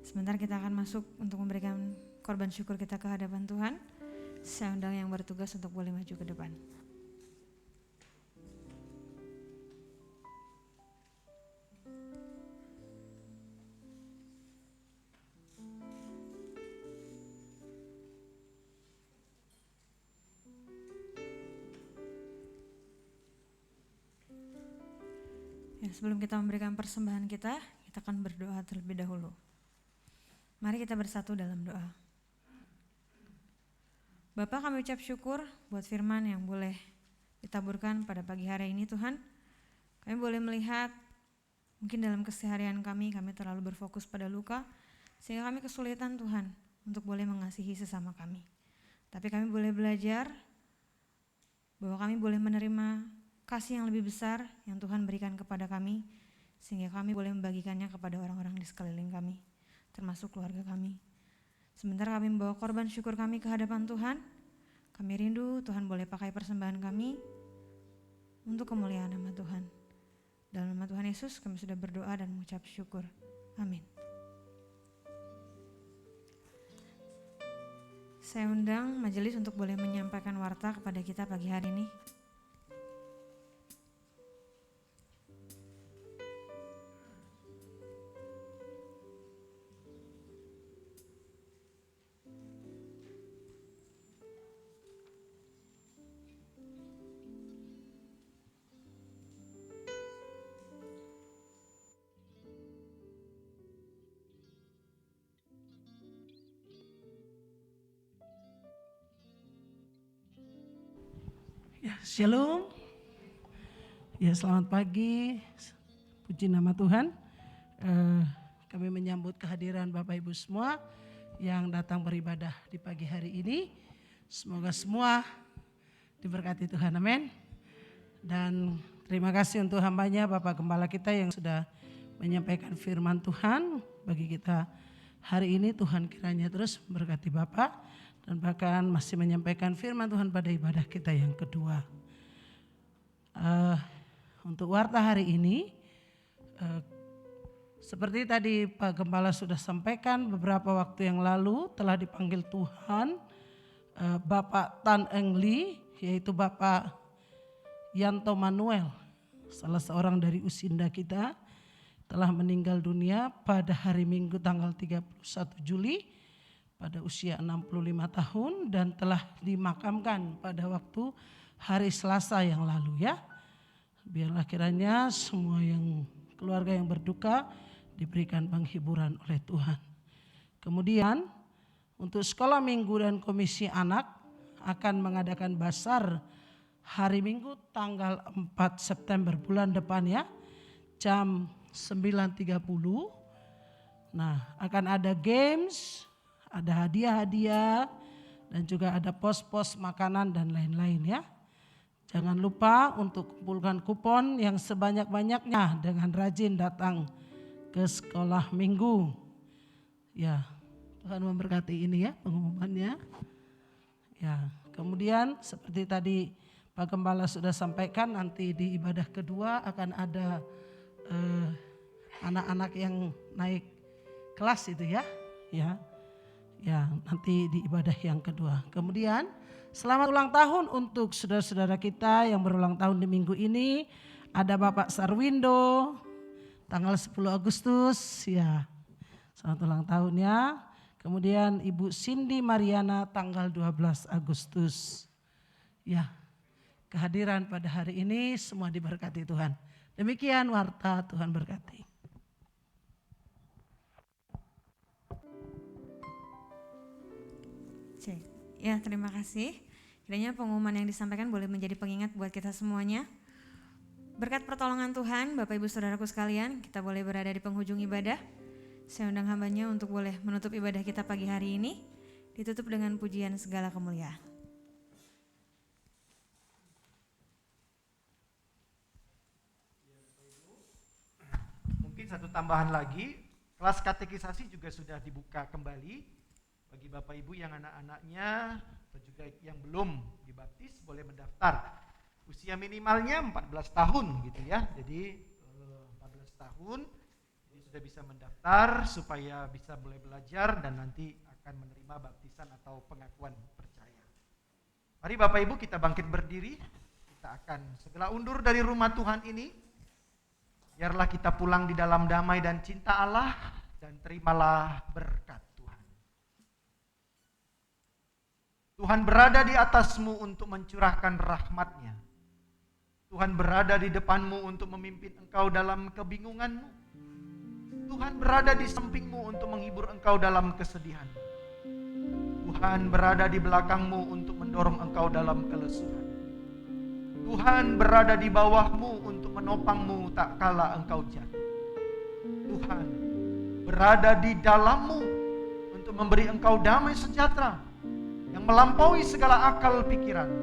Sebentar kita akan masuk untuk memberikan korban syukur kita ke hadapan Tuhan. Saya undang yang bertugas untuk boleh maju ke depan. Ya, sebelum kita memberikan persembahan kita kita akan berdoa terlebih dahulu. Mari kita bersatu dalam doa. Bapa, kami ucap syukur buat firman yang boleh ditaburkan pada pagi hari ini Tuhan. Kami boleh melihat mungkin dalam keseharian kami terlalu berfokus pada luka, sehingga kami kesulitan Tuhan untuk boleh mengasihi sesama kami. Tapi kami boleh belajar bahwa kami boleh menerima kasih yang lebih besar yang Tuhan berikan kepada kami, sehingga kami boleh membagikannya kepada orang-orang di sekeliling kami, termasuk keluarga kami. Sementara kami membawa korban syukur kami ke hadapan Tuhan, kami rindu Tuhan boleh pakai persembahan kami untuk kemuliaan nama Tuhan. Dalam nama Tuhan Yesus kami sudah berdoa dan mengucap syukur. Amin. Saya undang majelis untuk boleh menyampaikan warta kepada kita pagi hari ini. Ya, shalom. Ya, selamat pagi. Puji nama Tuhan. Kami menyambut kehadiran Bapak Ibu semua yang datang beribadah di pagi hari ini. Semoga semua diberkati Tuhan, amin. Dan terima kasih untuk hambanya Bapak Gembala kita yang sudah menyampaikan firman Tuhan bagi kita hari ini. Tuhan kiranya terus berkati Bapak dan bahkan masih menyampaikan firman Tuhan pada ibadah kita yang kedua. Untuk warta hari ini, seperti tadi Pak Gembala sudah sampaikan, beberapa waktu yang lalu telah dipanggil Tuhan Bapak Tan Eng Lee, yaitu Bapak Yanto Manuel, salah seorang dari usinda kita, telah meninggal dunia pada hari Minggu tanggal 31 Juli pada usia 65 tahun dan telah dimakamkan pada waktu hari Selasa yang lalu ya. Biarlah kiranya semua yang keluarga yang berduka diberikan penghiburan oleh Tuhan. Kemudian untuk sekolah minggu dan komisi anak akan mengadakan basar hari Minggu tanggal 4 September bulan depan ya, jam 9.30. Nah, akan ada games, ada hadiah-hadiah, dan juga ada pos-pos makanan dan lain-lain ya. Jangan lupa untuk kumpulkan kupon yang sebanyak-banyaknya dengan rajin datang ke sekolah minggu. Ya, Tuhan memberkati ini ya pengumumannya. Ya, kemudian seperti tadi Pak Gembala sudah sampaikan, nanti di ibadah kedua akan ada anak-anak yang naik kelas itu ya. Ya, nanti di ibadah yang kedua. Kemudian selamat ulang tahun untuk saudara-saudara kita yang berulang tahun di minggu ini. Ada Bapak Sarwindo tanggal 10 Agustus ya. Selamat ulang tahun ya. Kemudian Ibu Cindy Mariana tanggal 12 Agustus. Ya, kehadiran pada hari ini semua diberkati Tuhan. Demikian warta, Tuhan berkati. Ya, terima kasih. Kiranya pengumuman yang disampaikan boleh menjadi pengingat buat kita semuanya. Berkat pertolongan Tuhan, Bapak Ibu Saudaraku sekalian, kita boleh berada di penghujung ibadah. Saya undang hambanya untuk boleh menutup ibadah kita pagi hari ini, ditutup dengan pujian segala kemuliaan. Mungkin satu tambahan lagi, kelas katekisasi juga sudah dibuka kembali. Bagi Bapak Ibu yang anak-anaknya atau juga yang belum dibaptis boleh mendaftar. Usia minimalnya 14 tahun gitu ya. Jadi 14 tahun jadi sudah bisa mendaftar supaya bisa mulai belajar dan nanti akan menerima baptisan atau pengakuan percaya. Mari Bapak Ibu kita bangkit berdiri. Kita akan segera undur dari rumah Tuhan ini. Biarlah kita pulang di dalam damai dan cinta Allah dan terimalah berkat. Tuhan berada di atasmu untuk mencurahkan rahmat-Nya. Tuhan berada di depanmu untuk memimpin engkau dalam kebingunganmu. Tuhan berada di sampingmu untuk menghibur engkau dalam kesedihan. Tuhan berada di belakangmu untuk mendorong engkau dalam kelesuhan. Tuhan berada di bawahmu untuk menopangmu tak kala engkau jatuh. Tuhan berada di dalammu untuk memberi engkau damai sejahtera yang melampaui segala akal pikiran.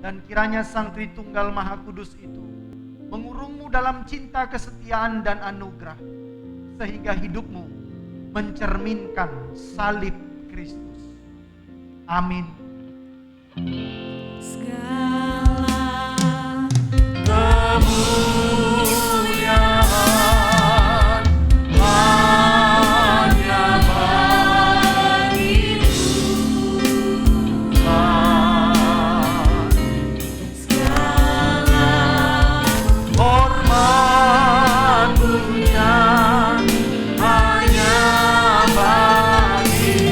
Dan kiranya Sang Tritunggal Maha Kudus itu mengurungmu dalam cinta, kesetiaan, dan anugerah, sehingga hidupmu mencerminkan salib Kristus. Amin. Segala kemuliaan hanya bagi Tuhan. Segala hormat punya hanya bagi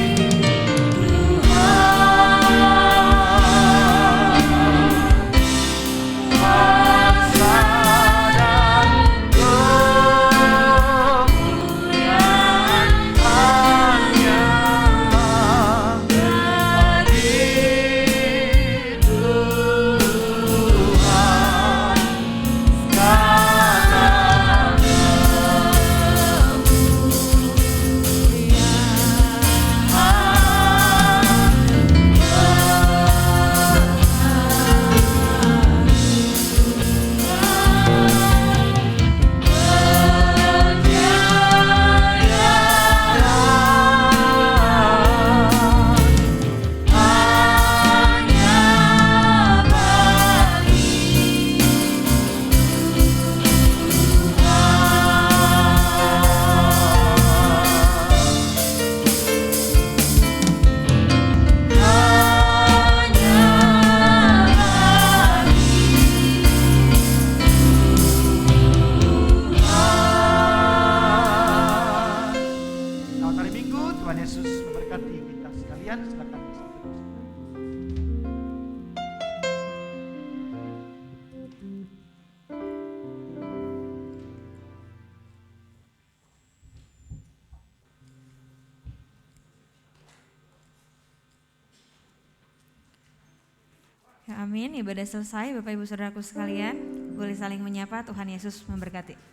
Selamat hari Minggu, Tuhan Yesus memberkati kita sekalian. Silakan bersama terus. Ya, amin. Ibadah selesai, Bapak Ibu Saudaraku sekalian. Boleh saling menyapa. Tuhan Yesus memberkati.